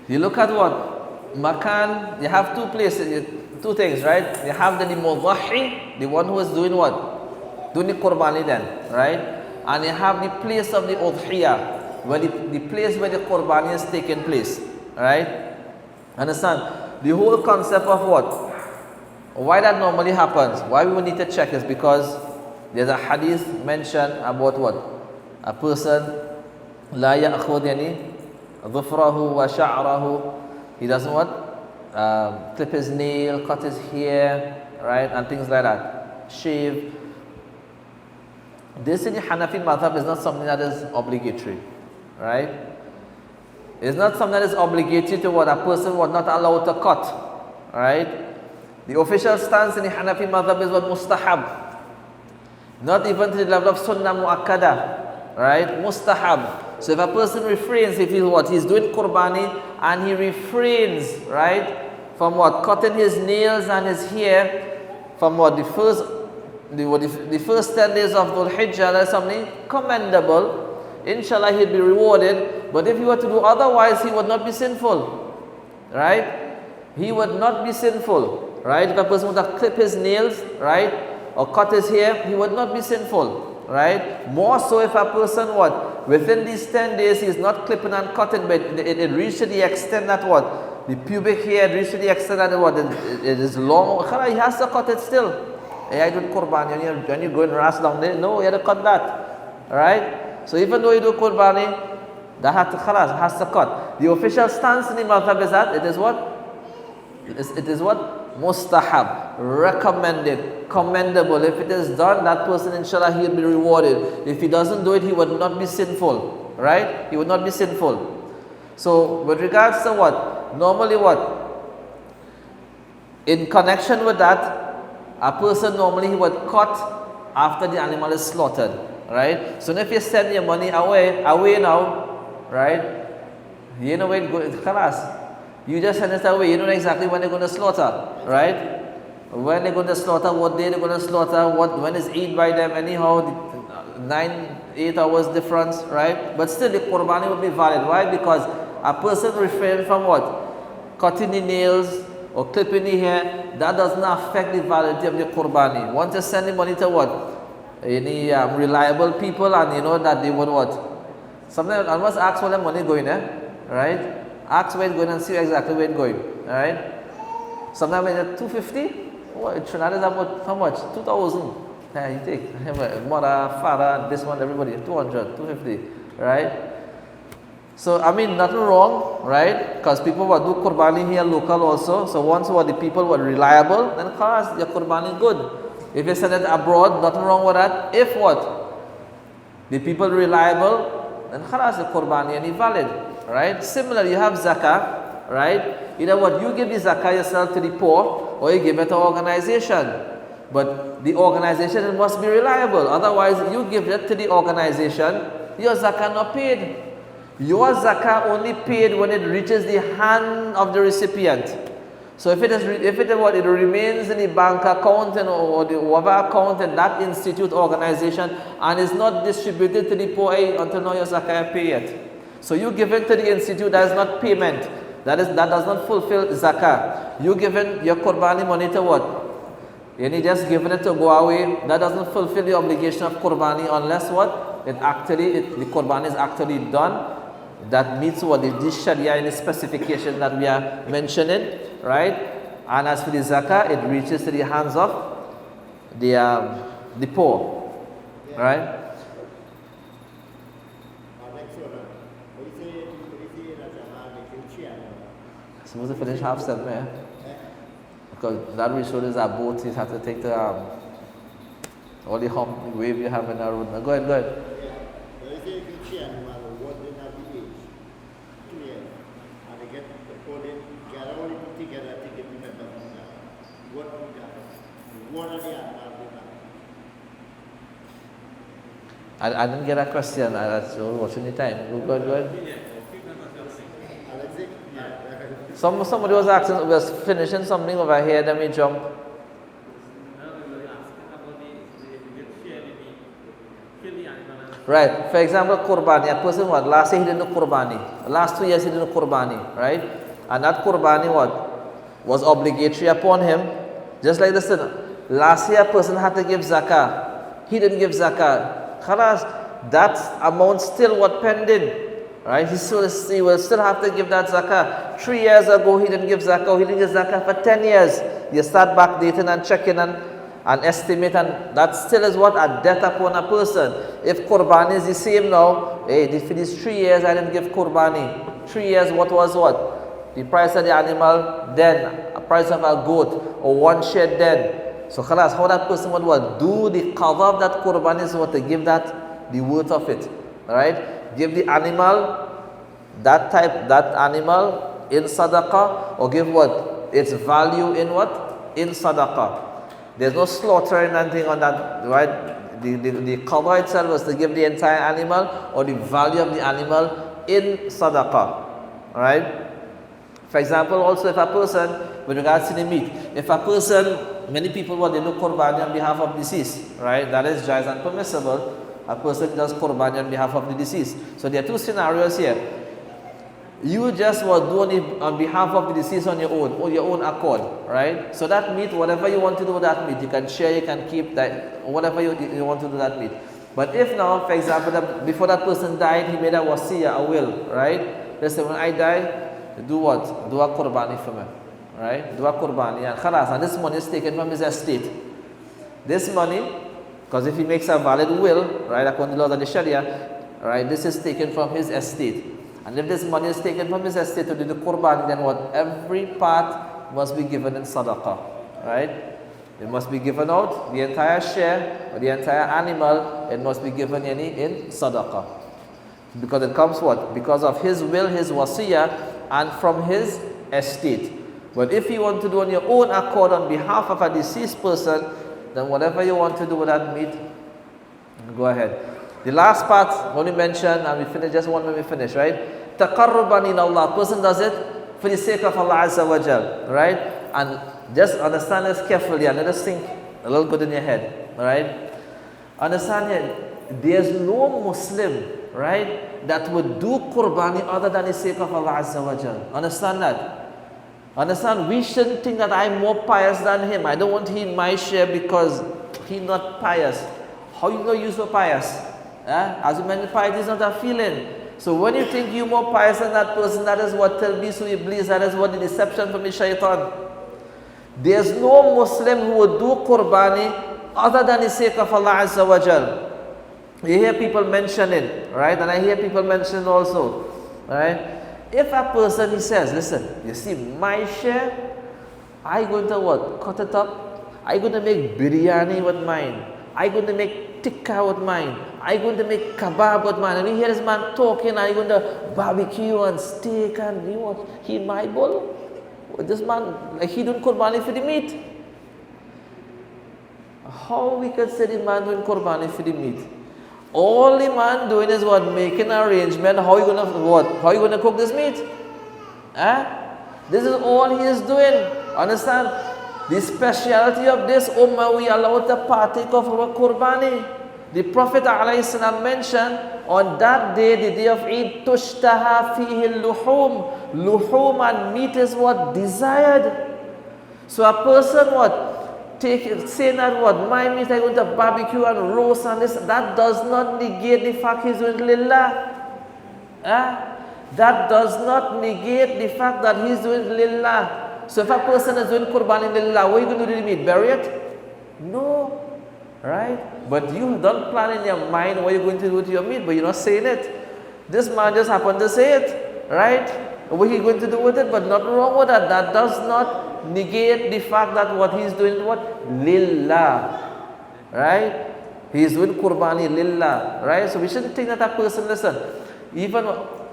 Speaker 1: You look at what? Makan, you have 2 places, 2 things, right? You have the mudahi, the one who is doing what? Doing the Qurbani then, right? And you have the place of the udhiyah, where the place where the Qurbani is taking place, right? Understand? The whole concept of what? Why that normally happens, why we need to check is because there's a hadith mentioned about what? A person la ya'khud yani dhufrahu wa sha'rahu. He doesn't what? Clip his nail, cut his hair, right? And things like that. Shave. This in the Hanafi madhab is not something that is obligatory, right? It's not something that is obligatory to what a person was not allowed to cut, right? The official stance in the Hanafi madhab is what? Mustahab. Not even to the level of sunnah mu'akkada, right? Mustahab. So if a person refrains, if he's what? He's doing Qurbani and he refrains, right? From what? Cutting his nails and his hair from what? The first 10 days of Dhul Hijjah, that's something commendable. Inshallah, he'll be rewarded. But if he were to do otherwise, he would not be sinful, right? He would not be sinful, right? If a person would have clipped his nails, right? Or cut his hair, he would not be sinful, right? More so if a person what? Within these 10 days he is not clipping and cutting, but it reached to the extent that what? The pubic hair reached to the extent that what? It is long. He has to cut it still. Hey, I do Qurbani, when you go and ras down there, no, you have to cut that, right? So even though you do Qurbani, that has to cut. The official stance in the madhab is that it is what? It is what? Mustahab, recommended, commendable. If it is done, that person inshallah he'll be rewarded. If he doesn't do it, he would not be sinful, right? He would not be sinful. So with regards to what? Normally what? In connection with that, a person normally he would cut after the animal is slaughtered, right? So if you send your money away now, right? You know where it goes, khalas. You just send it away. You know exactly when they're going to slaughter, right? When they're going to slaughter, what day they're going to slaughter, when is Eid by them, anyhow, 9-8 hours difference, right? But still the Qurbani will be valid. Why? Because a person refrained from what? Cutting the nails or clipping the hair, that does not affect the validity of the Qurbani. Once you send the money to what? Any reliable people, and you know that they would what? Sometimes I must ask where the money going, right? Ask where it's going and see exactly where it's going. Alright? Sometimes it's 250. Oh, Trinidad is about how much? 2,000. Yeah, you take. Mother, father, this one, everybody. 200, 250. Right? So, I mean, nothing wrong, right? Because people will do Qurbani here local also. So, once the people were reliable, then khalas, your Qurbani is good. If you send it abroad, nothing wrong with that. If what? The people reliable, then khalas, your Qurbani is valid. Right? Similarly, you have zakah, right? Either what you give the zakah yourself to the poor, or you give it to an organization. But the organization must be reliable. Otherwise, you give it to the organization, your zakah not paid. Your zakah only paid when it reaches the hand of the recipient. So if it remains in the bank account or the whatever account in that institute organization and is not distributed to the poor, until now your zakah pay yet. So you give it to the institute, that is not payment. That does not fulfill zakah. You given your Qurbani money to what? You just given it to go away. That doesn't fulfill the obligation of Qurbani unless what? The Qurbani is actually done. That meets what the Sharia in the specification that we are mentioning, right? And as for the zakah, it reaches to the hands of the poor, right?
Speaker 4: Next one. What do you say
Speaker 1: Supposed to finish half 7, yeah? Because that we showed is a boat, you have to take the all the hump, the wave you have in that road. Now, go ahead, go ahead. I didn't get a question. I was watching the time. Go ahead, go ahead. Somebody was asking, was finishing something over here, then we jump. Right. For example, Qurbani. A person what? Last year he didn't do Qurbani. Last 2 years he didn't do Qurbani. Right? And that Qurbani what? Was obligatory upon him. Just like this. Last year a person had to give zakah. He didn't give zakah. Khalas, that amount still what pending. Right? He will still have to give that zakah. 3 years ago he didn't give zakah. He didn't give zakah for 10 years. You start backdating and checking and estimate, and that still is what? A debt upon a person. If Qurbani is the same now, hey, for these 3 years I didn't give Qurbani. 3 years what was what? The price of the animal then, a price of a goat, or one shed then. So khalas, how that person would what? Do the qadha of that Qurbani is what? To give that, the worth of it. Right? Give the animal, that animal in sadaqah, or give what? Its value in what? In sadaqah. There's no slaughtering anything on that, right? The qadha itself was to give the entire animal or the value of the animal in sadaqah. Right? For example, also if a person, with regards to the meat, if a person, many people what they do Qurbani on behalf of deceased, right? That is jaiz and permissible. A person does Qurbani on behalf of the deceased. So there are two scenarios here. You just were doing it on behalf of the deceased on your own, or your own accord, right? So that meat, whatever you want to do with that meat, you can share, you can keep that, whatever you want to do with that meat. But if now, for example, before that person died, he made a wasiyah, a will, right? Let's say when I die, do what? Do a Qurbani for me, right? Do a Qurbani, and khalas, and this money is taken from his estate. This money, because if he makes a valid will, right, according to the laws of the Sharia, right, this is taken from his estate. And if this money is taken from his estate to do the Qurbani, then what? Every part must be given in sadaqah, right? It must be given out, the entire share, or the entire animal, it must be given in sadaqah. Because it comes what? Because of his will, his wasiyah, and from his estate. But if you want to do on your own accord on behalf of a deceased person, then whatever you want to do with that meat, go ahead. The last part, when we mentioned, and we finish, just one when we finish, right? Taqarruban ila Allah. Person does it for the sake of Allah Azza wa Jal, right? And just understand this carefully and let us think a little bit in your head, right? Understand here, there's no Muslim, right, that would do Qurbani other than the sake of Allah Azza wa Jal. Understand that? Understand, we shouldn't think that I'm more pious than him. I don't want him my share because he's not pious. How you know you're so pious? As you mentioned, piety is not a feeling. So when you think you're more pious than that person, that is what talbisu iblis, that is what the deception from the shaitan. There's no Muslim who would do Qurbani other than the sake of Allah Azza wa Jal. You hear people mention it, right? And I hear people mention also, right? If a person, he says, listen, you see my share, I'm going to what? Cut it up. I'm going to make biryani with mine. I'm going to make tikka with mine. I'm going to make kebab with mine. And you hear this man talking, I'm going to barbecue and steak and you know what? He my bowl. This man, like he doing Qurbani for the meat. How we could say the man doing Qurbani for the meat? All the man doing is what? Making an arrangement. How you gonna what? How you gonna cook this meat? This is all he is doing. Understand? The speciality of this ummah, we allowed to partake of our Qurbani. The Prophet ﷺ mentioned on that day, the day of Eid, tushtaha fihi luhum. Luhum and meat is what? Desired. So a person what? Saying that what? My meat I'm going to barbecue and roast and this, that does not negate the fact he's doing lillah. That does not negate the fact that he's doing lillah. So if a person is doing Qurbani lillah, what are you going to do to the meat? Bury it? No. Right? But you don't plan in your mind what you're going to do to your meat, but you're not saying it. This man just happened to say it. Right? what he's going to do with it, but nothing wrong with that. That does not negate the fact that what he's doing, what? Lillah. Right? He's doing qurbani lillah. Right? So we shouldn't think that that person, listen, even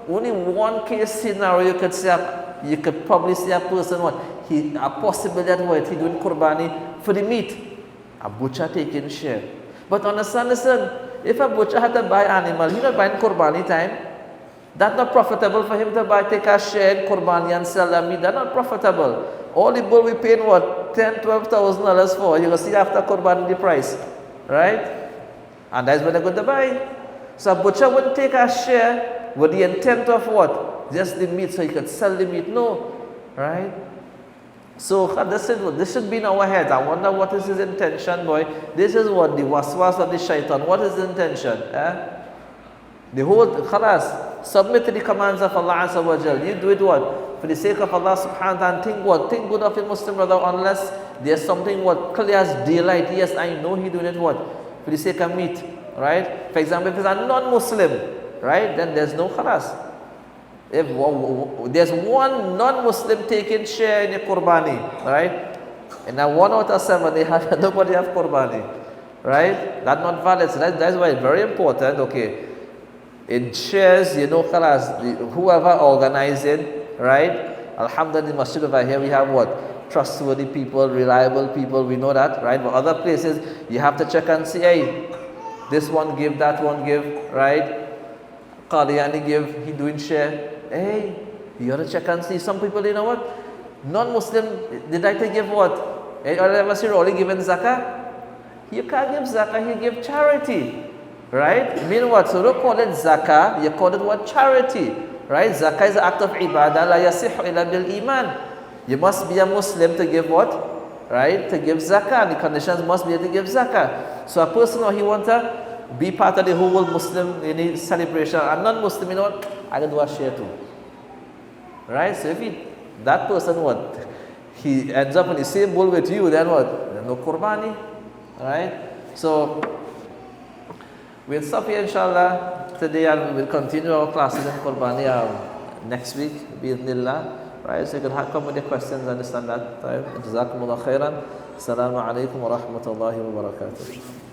Speaker 1: only one case scenario you could probably see a person what? A possibility that what? He doing qurbani for the meat. A butcher taking share. But understand, listen, if a butcher had to buy animal, he's not buying qurbani time. That's not profitable for him to buy, take a share in qurbani and sell that meat. That's not profitable. All the bull we paying what? $10,000-$12,000 for. You will see after qurbani the price. Right? And that's what they're going to buy. So a butcher wouldn't take a share with the intent of what? Just the meat so he could sell the meat. No. Right? So this should be in our heads. I wonder what is his intention, boy. This is what the waswas of the shaitan. What is his intention? The whole khalas, submit to the commands of Allah Azza wa Jal. You do it what? For the sake of Allah subhanahu wa ta'ala, think what? Think good of a Muslim brother, unless there's something what clear as daylight. Yes, I know he doing it what? For the sake of meat. Right? For example, if it's a non-Muslim, right? Then there's no khalas. If there's one non-Muslim taking share in a qurbani, right? And now 1 out of 7 they have nobody have qurbani. Right? That's not valid. So that's why it's very important, okay. In shares, you know, whoever organizing, right? Alhamdulillah, masjid over here we have what? Trustworthy people, reliable people, we know that, right? But other places, you have to check and see, hey, this one give, that one give, right? Qadiani give, he doing share. Hey, you gotta check and see. Some people, you know what? Non-Muslim, they like to give what? Hey, all of us here only giving zakah. You can't give zakah, you give charity. Right? Mean what? So don't call it zakah, you call it what? Charity. Right? Zakah is an act of ibadah, la yasihu illa bil iman. You must be a Muslim to give what? Right? To give zakah. The conditions must be to give zakah. So a person, he wants to be part of the whole Muslim celebration. A non-Muslim, you know what? I can do a share too. Right? So if that person what? He ends up in the same bowl with you, then what? There's no qurbani. Right? So we'll stop here inshallah today, and we will continue our classes in qurbani next week, bi'idhnillah. Right? So you can come with your questions, understand that time. Jazakumullah khairan. Assalamu alaikum wa rahmatullahi wa barakatuh.